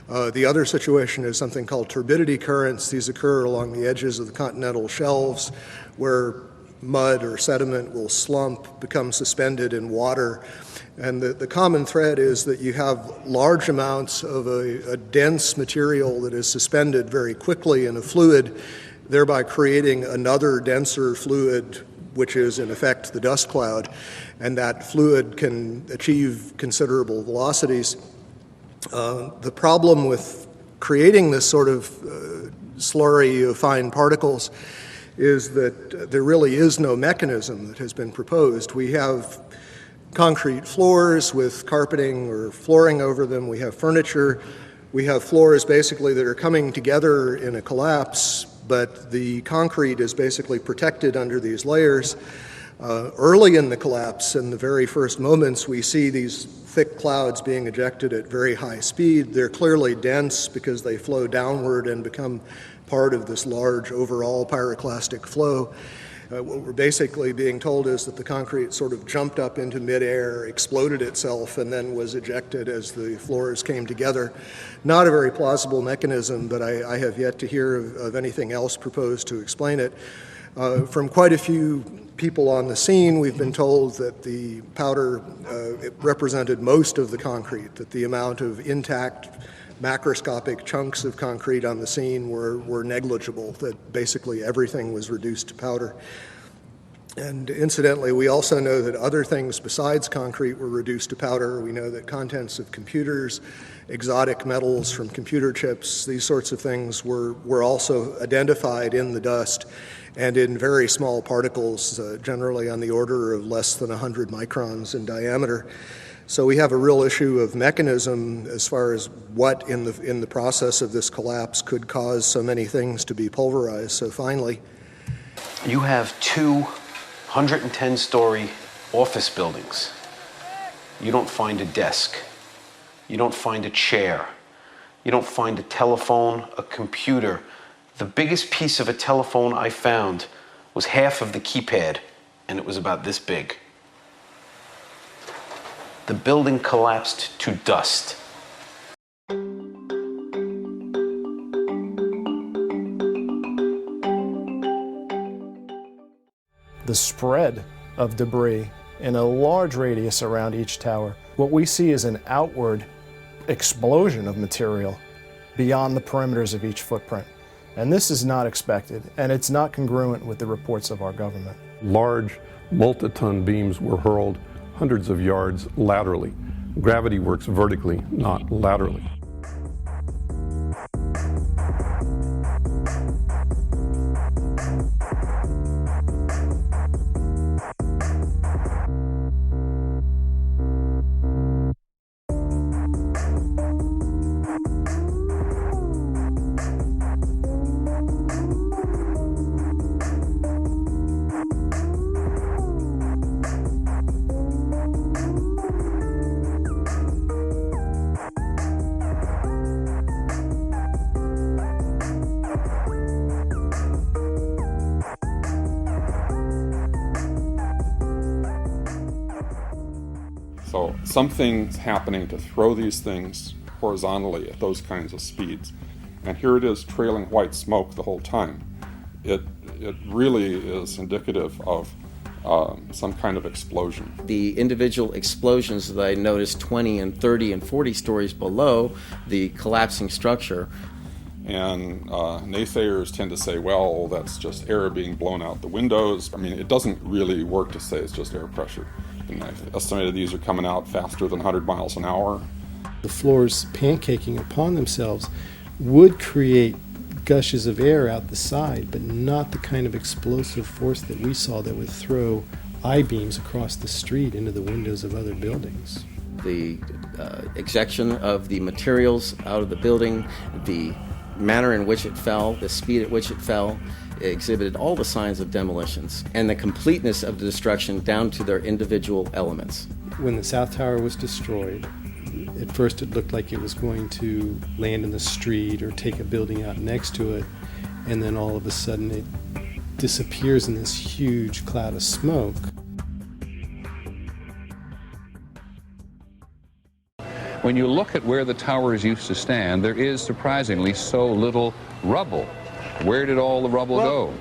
The other situation is something called turbidity currents. These occur along the edges of the continental shelves where mud or sediment will slump, become suspended in water. And the common thread is that you have large amounts of a dense material that is suspended very quickly in a fluid, thereby creating another denser fluid, which is in effect the dust cloud, and that fluid can achieve considerable velocities. The problem with creating this sort of slurry of fine particles is that there really is no mechanism that has been proposed. We have concrete floors with carpeting or flooring over them. We have furniture. We have floors basically that are coming together in a collapse, but the concrete is basically protected under these layers. Early in the collapse, in the very first moments, we see these thick clouds being ejected at very high speed. They're clearly dense because they flow downward and become part of this large overall pyroclastic flow. What we're basically being told is that the concrete sort of jumped up into midair, exploded itself, and then was ejected as the floors came together. Not a very plausible mechanism, but I have yet to hear of anything else proposed to explain it. From quite a few people on the scene, we've been told that the powder it represented most of the concrete, that the amount of intact macroscopic chunks of concrete on the scene were negligible, that basically everything was reduced to powder. And incidentally, we also know that other things besides concrete were reduced to powder. We know that contents of computers, exotic metals from computer chips, these sorts of things were also identified in the dust and in very small particles, generally on the order of less than 100 microns in diameter. So we have a real issue of mechanism as far as what in the process of this collapse could cause so many things to be pulverized so finely. You have 2 110-story office buildings. You don't find a desk. You don't find a chair. You don't find a telephone, a computer. The biggest piece of a telephone I found was half of the keypad, and it was about this big. The building collapsed to dust. The spread of debris in a large radius around each tower. What we see is an outward explosion of material beyond the perimeters of each footprint. And this is not expected, and it's not congruent with the reports of our government. Large multi-ton beams were hurled hundreds of yards laterally. Gravity works vertically, not laterally. So something's happening to throw these things horizontally at those kinds of speeds. And here it is trailing white smoke the whole time. It really is indicative of some kind of explosion. The individual explosions that I noticed 20 and 30 and 40 stories below the collapsing structure. And naysayers tend to say, well, that's just air being blown out the windows. I mean, it doesn't really work to say it's just air pressure. And I've estimated these are coming out faster than 100 miles an hour. The floors pancaking upon themselves would create gushes of air out the side, but not the kind of explosive force that we saw that would throw I-beams across the street into the windows of other buildings. The ejection of the materials out of the building, the manner in which it fell, the speed at which it fell, exhibited all the signs of demolitions and the completeness of the destruction down to their individual elements. When the South Tower was destroyed, at first it looked like it was going to land in the street or take a building out next to it, and then all of a sudden it disappears in this huge cloud of smoke. When you look at where the towers used to stand, there is surprisingly so little rubble. Where did all the rubble go?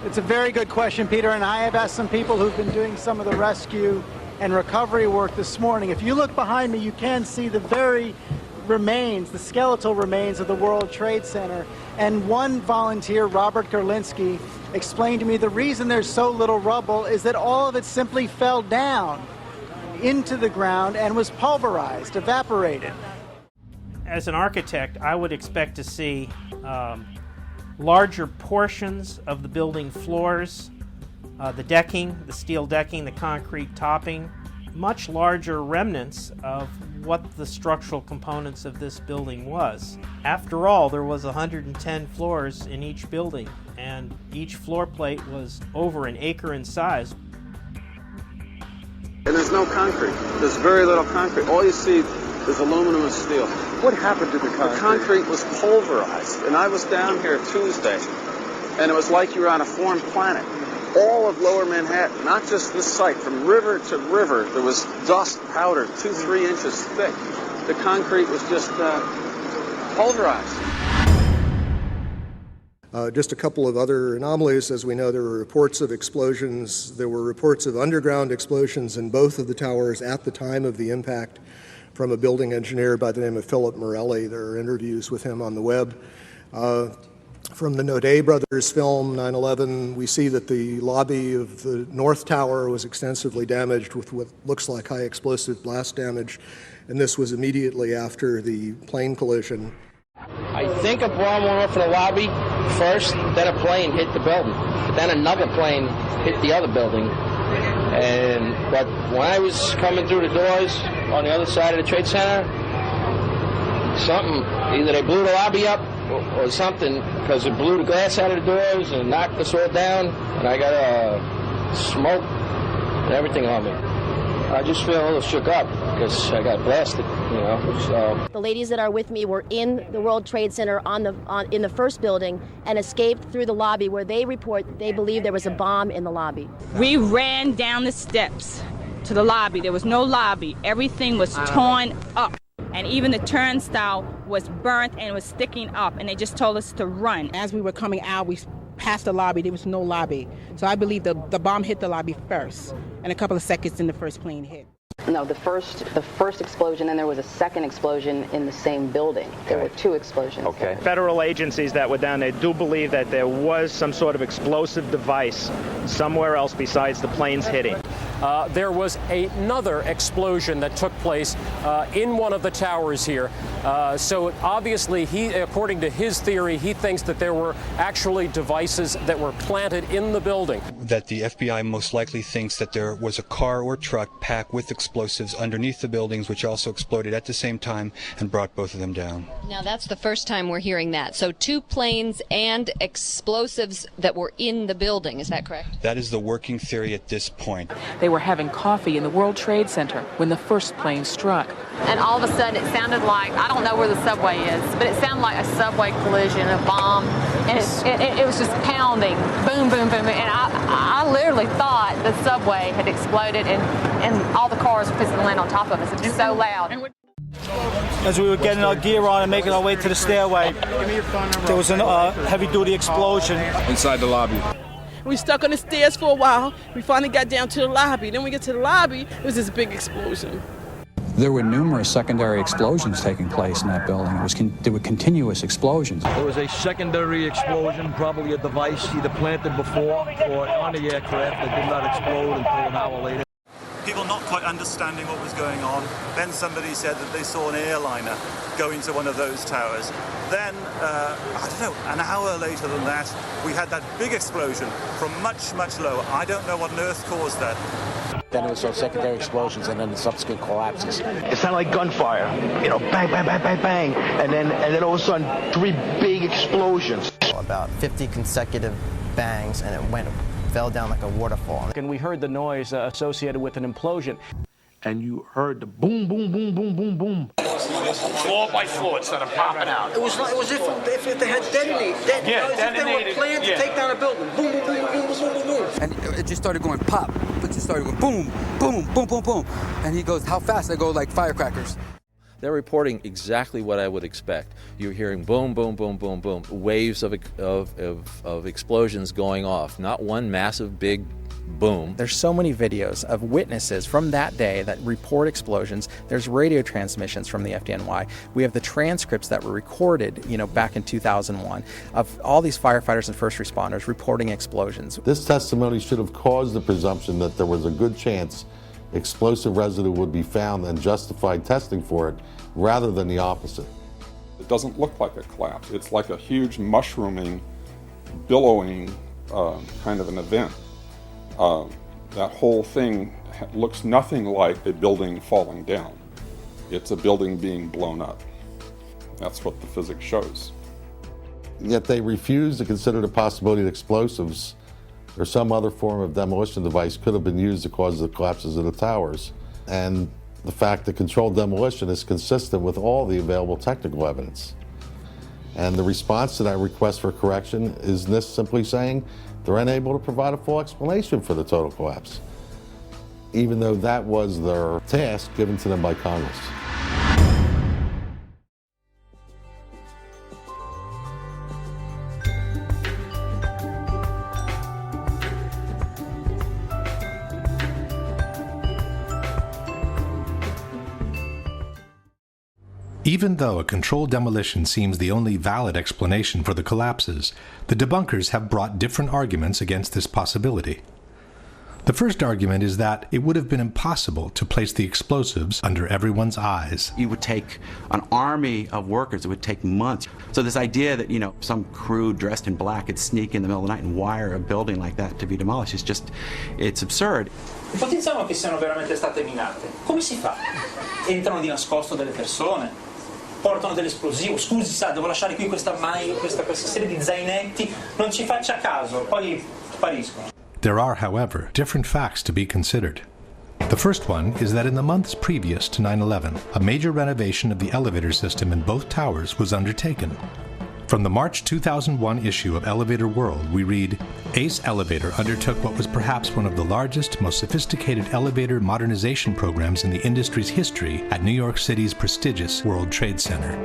It's a very good question, Peter, and I have asked some people who've been doing some of the rescue and recovery work this morning. If you look behind me, you can see the very remains, the skeletal remains of the World Trade Center. And one volunteer, Robert Gerlinski, explained to me the reason there's so little rubble is that all of it simply fell down into the ground and was pulverized, evaporated. as an architect, I would expect to see larger portions of the building floors, the decking, the steel decking, the concrete topping, much larger remnants of what the structural components of this building was. After all, there was 110 floors in each building, and each floor plate was over an acre in size. And there's no concrete. There's very little concrete. All you see is aluminum and steel. What happened to the concrete? The concrete was pulverized. And I was down here Tuesday, and it was like you were on a foreign planet. All of Lower Manhattan, not just this site, from river to river, there was dust, powder, 2-3 inches thick. The concrete was just pulverized. Just a couple of other anomalies. As we know, there were reports of explosions. There were reports of underground explosions in both of the towers at the time of the impact from a building engineer by the name of Philip Morelli. There are interviews with him on the web. From the Naudet brothers film, 9/11, we see that the lobby of the North Tower was extensively damaged with what looks like high explosive blast damage, and this was immediately after the plane collision. I think a bomb went off in the lobby first, then a plane hit the building. But then another plane hit the other building. But when I was coming through the doors on the other side of the Trade Center, either they blew the lobby up or something, because it blew the glass out of the doors and knocked us all down, and I got smoke and everything on me. I just feel a little shook up because I got blasted, so. The ladies that are with me were in the World Trade Center in the first building and escaped through the lobby, where they believe there was a bomb in the lobby. We ran down the steps to the lobby. There was no lobby. Everything was torn up. And even the turnstile was burnt and was sticking up, and they just told us to run. As we were coming out, we passed the lobby. There was no lobby. So I believe the bomb hit the lobby first, and a couple of seconds then the first plane hit. No, the first explosion, and there was a second explosion in the same building. There were two explosions. Okay. Federal agencies that were down there do believe that there was some sort of explosive device somewhere else besides the planes hitting. There was another explosion that took place in one of the towers here. So obviously, according to his theory, he thinks that there were actually devices that were planted in the building. That the FBI most likely thinks that there was a car or truck packed with explosives underneath the buildings, which also exploded at the same time and brought both of them down. Now, that's the first time we're hearing that. So 2 planes and explosives that were in the building. Is that correct? That is the working theory at this point. They were having coffee in the World Trade Center when the first plane struck. And all of a sudden it sounded like, I don't know where the subway is, but it sounded like a subway collision, a bomb, and it was just pounding, boom, boom, boom, and I literally thought the subway had exploded and all the cars were physically land on top of us. It was so loud. As we were getting our gear on and making our way to the stairway, there was a heavy-duty explosion inside the lobby. We stuck on the stairs for a while. We finally got down to the lobby. Then we get to the lobby, it was this big explosion. There were numerous secondary explosions taking place in that building. There were continuous explosions. There was a secondary explosion, probably a device either planted before or on the aircraft that did not explode until an hour later. People not quite understanding what was going on. Then somebody said that they saw an airliner go into one of those towers. Then, I don't know, an hour later than that, we had that big explosion from much, much lower. I don't know what on earth caused that. Then it was those secondary explosions and then the subsequent collapses. It sounded like gunfire, bang, bang, bang, bang, bang, and then all of a sudden, 3 big explosions. About 50 consecutive bangs, and it fell down like a waterfall. And we heard the noise associated with an implosion. And you heard the boom, boom, boom, boom, boom, boom. Floor by floor, it started popping out. It was if they had detonated. If they were planning to take down a building. Boom, boom, boom, boom, boom, boom, boom. And it just started going pop. It just started going boom, boom, boom, boom, boom. And he goes, how fast? I go like firecrackers. They're reporting exactly what I would expect. You're hearing boom, boom, boom, boom, boom, waves of explosions going off. Not one massive big boom. There's so many videos of witnesses from that day that report explosions. There's radio transmissions from the FDNY. We have the transcripts that were recorded, back in 2001 of all these firefighters and first responders reporting explosions. This testimony should have caused the presumption that there was a good chance explosive residue would be found and justified testing for it, rather than the opposite. It doesn't look like a collapse. It's like a huge mushrooming, billowing kind of an event. That whole thing looks nothing like a building falling down. It's a building being blown up. That's what the physics shows. Yet they refuse to consider the possibility that explosives or some other form of demolition device could have been used to cause the collapses of the towers. And the fact that controlled demolition is consistent with all the available technical evidence. And the response to that request for correction is NIST simply saying they're unable to provide a full explanation for the total collapse, even though that was their task given to them by Congress. Even though a controlled demolition seems the only valid explanation for the collapses, the debunkers have brought different arguments against this possibility. The first argument is that it would have been impossible to place the explosives under everyone's eyes. You would take an army of workers. It would take months. So this idea that, some crew dressed in black could sneak in the middle of the night and wire a building like that to be demolished is just, it's absurd. Ipotizziamo che siano veramente state minate. Come si fa? Entrano di nascosto delle persone, portano dell'esplosivo. Scusi, sa, devo lasciare qui questa serie di zainetti. Non ci faccia caso, poi spariscono. There are, however, different facts to be considered. The first one is that in the months previous to 9/11, a major renovation of the elevator system in both towers was undertaken. From the March 2001 issue of Elevator World, we read, Ace Elevator undertook what was perhaps one of the largest, most sophisticated elevator modernization programs in the industry's history at New York City's prestigious World Trade Center.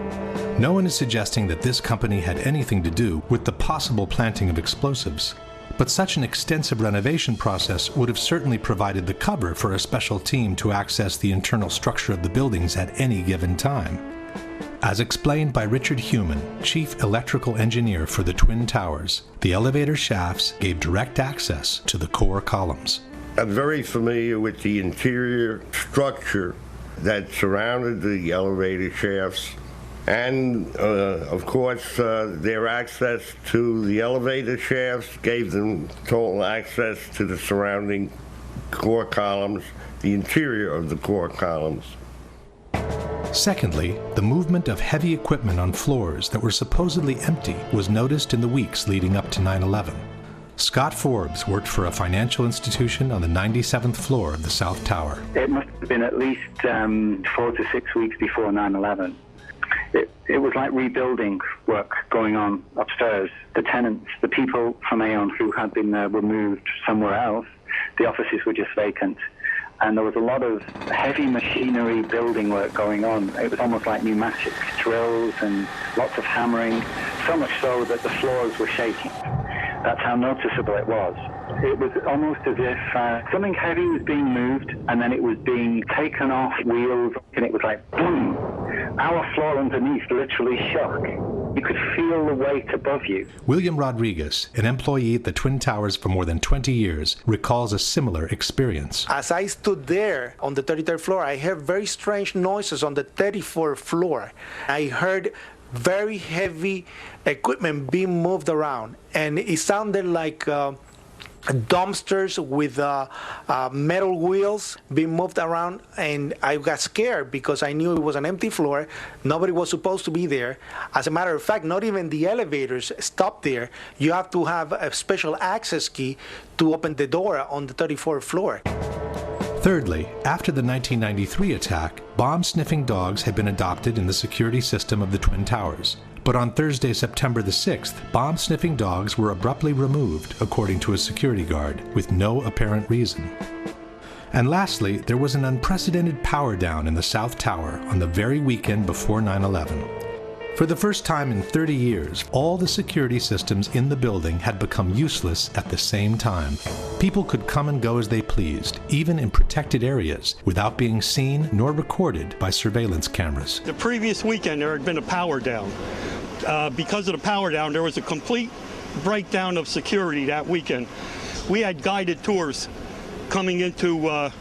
No one is suggesting that this company had anything to do with the possible planting of explosives. But such an extensive renovation process would have certainly provided the cover for a special team to access the internal structure of the buildings at any given time. As explained by Richard Heumann, Chief Electrical Engineer for the Twin Towers, the elevator shafts gave direct access to the core columns. I'm very familiar with the interior structure that surrounded the elevator shafts. And, of course, their access to the elevator shafts gave them total access to the surrounding core columns, the interior of the core columns. Secondly, the movement of heavy equipment on floors that were supposedly empty was noticed in the weeks leading up to 9/11. Scott Forbes worked for a financial institution on the 97th floor of the South Tower. It must have been at least 4 to 6 weeks before 9/11. It was like rebuilding work going on upstairs. The tenants, the people from Aon who had been there were moved somewhere else. The offices were just vacant. And there was a lot of heavy machinery building work going on. It was almost like pneumatic drills and lots of hammering, so much so that the floors were shaking. That's how noticeable it was. It was almost as if something heavy was being moved and then it was being taken off wheels, and it was like boom. Our floor underneath literally shook. You could feel the weight above you. William Rodriguez, an employee at the Twin Towers for more than 20 years, recalls a similar experience. As I stood there on the 33rd floor, I heard very strange noises on the 34th floor. I heard very heavy equipment being moved around, and it sounded like dumpsters with metal wheels being moved around, and I got scared because I knew it was an empty floor. Nobody was supposed to be there. As a matter of fact, not even the elevators stopped there. You have to have a special access key to open the door on the 34th floor. Thirdly, after the 1993 attack, bomb-sniffing dogs had been adopted in the security system of the Twin Towers. But on Thursday, September the 6th, bomb-sniffing dogs were abruptly removed, according to a security guard, with no apparent reason. And lastly, there was an unprecedented power down in the South Tower on the very weekend before 9/11. For the first time in 30 years, all the security systems in the building had become useless at the same time. People could come and go as they pleased, even in protected areas, without being seen nor recorded by surveillance cameras. The previous weekend, there had been a power down. Because of the power down, there was a complete breakdown of security that weekend. We had guided tours coming into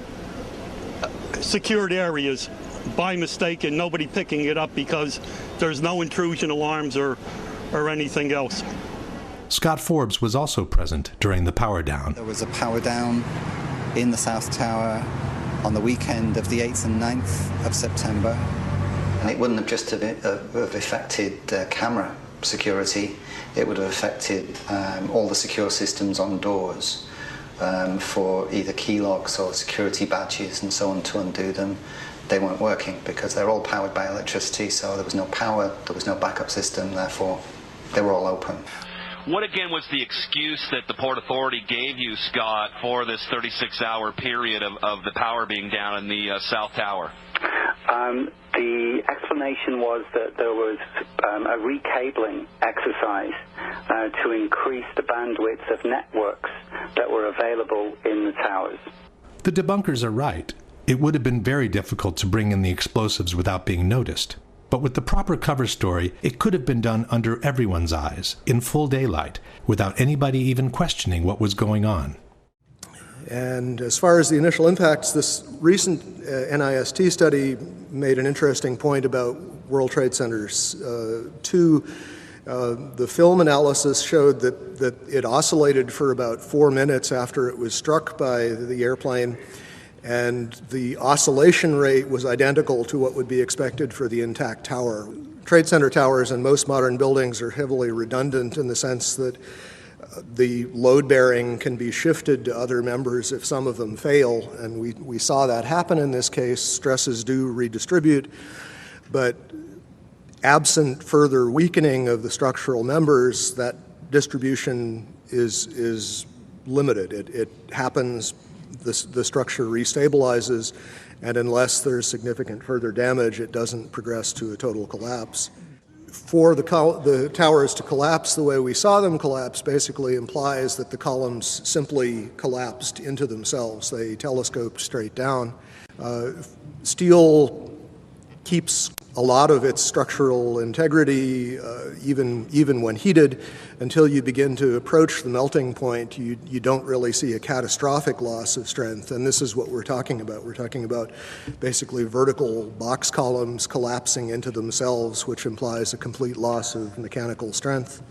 secured areas by mistake and nobody picking it up because there's no intrusion alarms or anything else. Scott Forbes was also present during the power down. There was a power down in the South Tower on the weekend of the 8th and 9th of September. And it wouldn't have just have affected camera security, it would have affected all the secure systems on doors for either key locks or security badges and so on. To undo them, they weren't working because they're all powered by electricity, so there was no power, there was no backup system, therefore they were all open. What again was the excuse that the Port Authority gave you, Scott, for this 36-hour period of the power being down in the South Tower? The explanation was that there was a recabling exercise to increase the bandwidth of networks that were available in the towers. The debunkers are right. It would have been very difficult to bring in the explosives without being noticed. But with the proper cover story, it could have been done under everyone's eyes, in full daylight, without anybody even questioning what was going on. And as far as the initial impacts, this recent NIST study made an interesting point about World Trade Centers. The film analysis showed that it oscillated for about 4 minutes after it was struck by the airplane, and the oscillation rate was identical to what would be expected for the intact tower. Trade Center towers in most modern buildings are heavily redundant in the sense that the load bearing can be shifted to other members if some of them fail, and we saw that happen in this case. Stresses do redistribute, but absent further weakening of the structural members, that distribution is limited. It happens, the structure restabilizes, and unless there's significant further damage, it doesn't progress to a total collapse. For the towers to collapse the way we saw them collapse basically implies that the columns simply collapsed into themselves. They telescoped straight down. Steel keeps a lot of its structural integrity, even when heated, until you begin to approach the melting point. You don't really see a catastrophic loss of strength, and this is what we're talking about. We're talking about basically vertical box columns collapsing into themselves, which implies a complete loss of mechanical strength.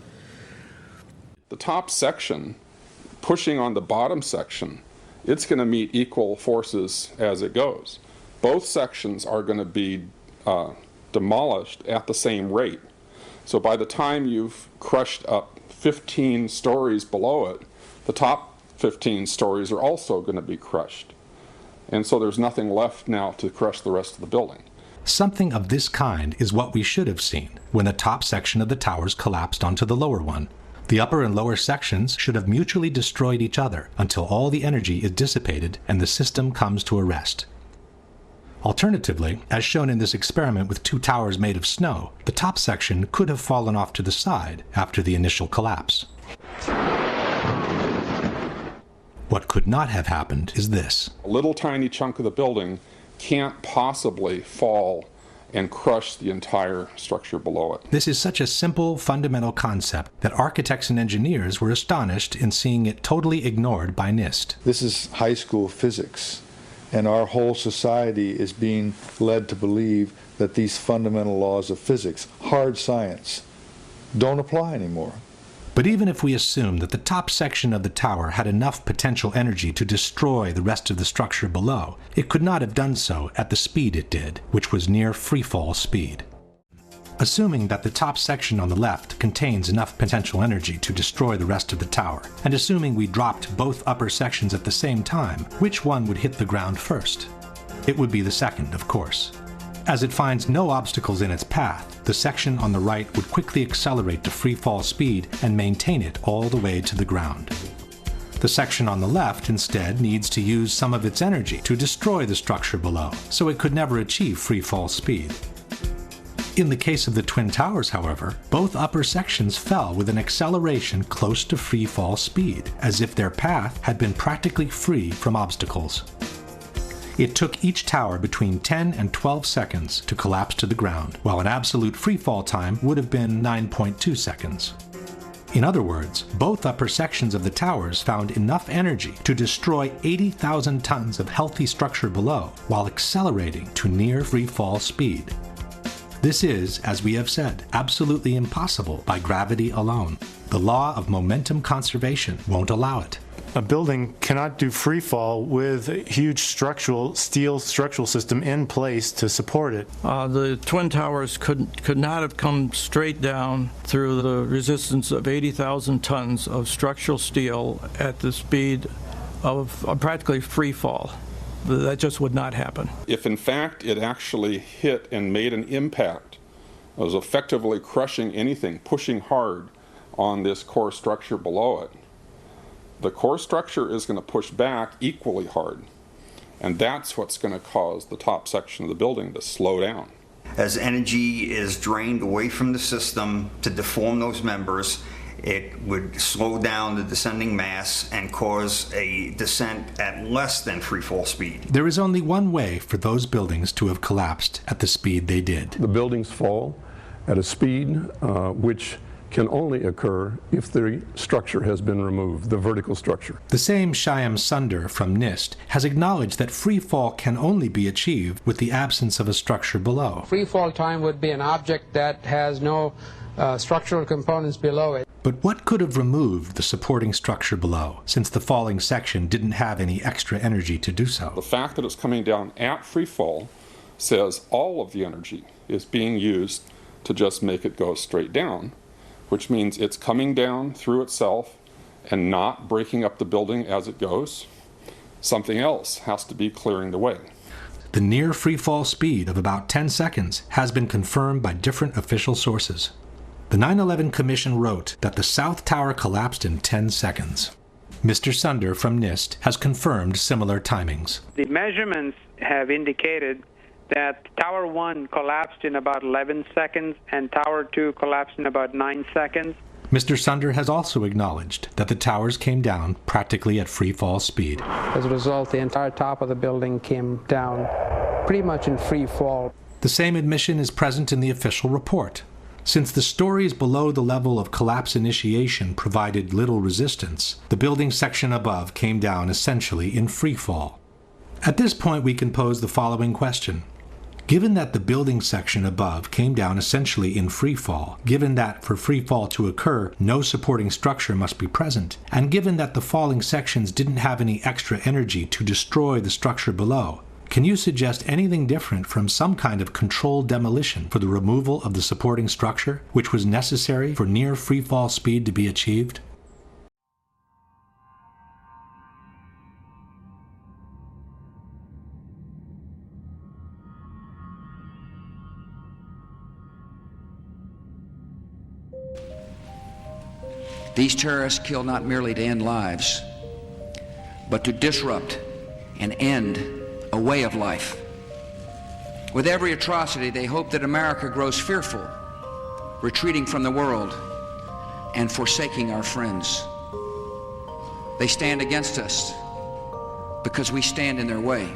The top section pushing on the bottom section, it's going to meet equal forces as it goes. Both sections are going to be demolished at the same rate. So by the time you've crushed up 15 stories below it, the top 15 stories are also going to be crushed. And so there's nothing left now to crush the rest of the building. Something of this kind is what we should have seen when the top section of the towers collapsed onto the lower one. The upper and lower sections should have mutually destroyed each other until all the energy is dissipated and the system comes to a rest. Alternatively, as shown in this experiment with 2 towers made of snow, the top section could have fallen off to the side after the initial collapse. What could not have happened is this. A little tiny chunk of the building can't possibly fall and crush the entire structure below it. This is such a simple, fundamental concept that architects and engineers were astonished in seeing it totally ignored by NIST. This is high school physics. And our whole society is being led to believe that these fundamental laws of physics, hard science, don't apply anymore. But even if we assume that the top section of the tower had enough potential energy to destroy the rest of the structure below, it could not have done so at the speed it did, which was near freefall speed. Assuming that the top section on the left contains enough potential energy to destroy the rest of the tower, and assuming we dropped both upper sections at the same time, which one would hit the ground first? It would be the second, of course. As it finds no obstacles in its path, the section on the right would quickly accelerate to free fall speed and maintain it all the way to the ground. The section on the left instead needs to use some of its energy to destroy the structure below, so it could never achieve free fall speed. In the case of the Twin Towers, however, both upper sections fell with an acceleration close to free fall speed, as if their path had been practically free from obstacles. It took each tower between 10 and 12 seconds to collapse to the ground, while an absolute free fall time would have been 9.2 seconds. In other words, both upper sections of the towers found enough energy to destroy 80,000 tons of healthy structure below while accelerating to near free-fall speed. This is, as we have said, absolutely impossible by gravity alone. The law of momentum conservation won't allow it. A building cannot do free fall with a huge steel structural system in place to support it. The Twin Towers could not have come straight down through the resistance of 80,000 tons of structural steel at the speed of practically free fall. That just would not happen. If in fact it actually hit and made an impact, it was effectively crushing anything, pushing hard on this core structure below it, the core structure is going to push back equally hard. And that's what's going to cause the top section of the building to slow down. As energy is drained away from the system to deform those members, it would slow down the descending mass and cause a descent at less than free fall speed. There is only one way for those buildings to have collapsed at the speed they did. The buildings fall at a speed which can only occur if the structure has been removed, the vertical structure. The same Shyam Sunder from NIST has acknowledged that free fall can only be achieved with the absence of a structure below. Free fall time would be an object that has no structural components below it. But what could have removed the supporting structure below, since the falling section didn't have any extra energy to do so? The fact that it's coming down at free fall says all of the energy is being used to just make it go straight down, which means it's coming down through itself and not breaking up the building as it goes. Something else has to be clearing the way. The near free fall speed of about 10 seconds has been confirmed by different official sources. The 9/11 Commission wrote that the South Tower collapsed in 10 seconds. Mr. Sunder from NIST has confirmed similar timings. The measurements have indicated that Tower 1 collapsed in about 11 seconds and Tower 2 collapsed in about 9 seconds. Mr. Sunder has also acknowledged that the towers came down practically at free fall speed. As a result, the entire top of the building came down pretty much in free fall. The same admission is present in the official report. Since the stories below the level of collapse initiation provided little resistance, the building section above came down essentially in free fall. At this point, we can pose the following question. Given that the building section above came down essentially in free fall, given that for free fall to occur, no supporting structure must be present, and given that the falling sections didn't have any extra energy to destroy the structure below, can you suggest anything different from some kind of controlled demolition for the removal of the supporting structure, which was necessary for near free fall speed to be achieved? These terrorists kill not merely to end lives, but to disrupt and end a way of life. With every atrocity, they hope that America grows fearful, retreating from the world and forsaking our friends. They stand against us because we stand in their way.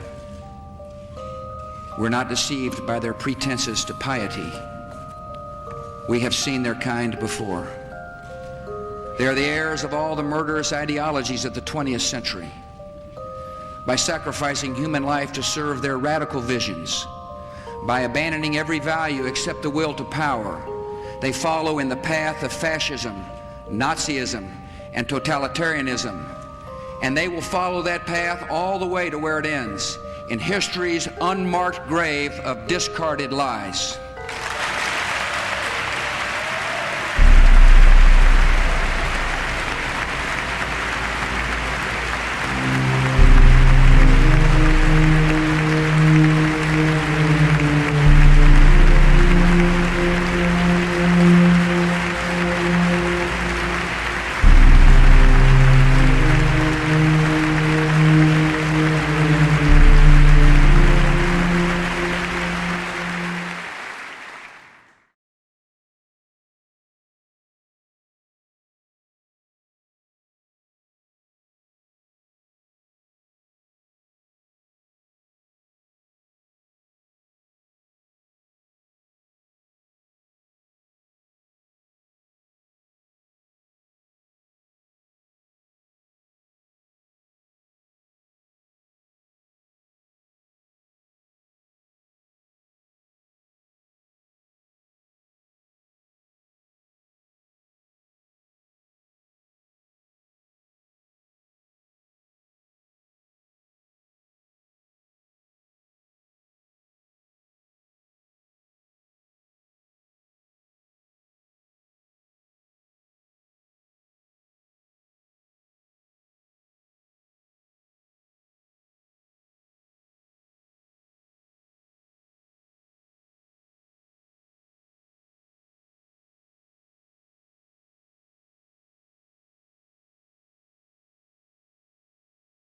We're not deceived by their pretenses to piety. We have seen their kind before. They are the heirs of all the murderous ideologies of the 20th century. By sacrificing human life to serve their radical visions, by abandoning every value except the will to power, they follow in the path of fascism, Nazism, and totalitarianism. And they will follow that path all the way to where it ends, in history's unmarked grave of discarded lies.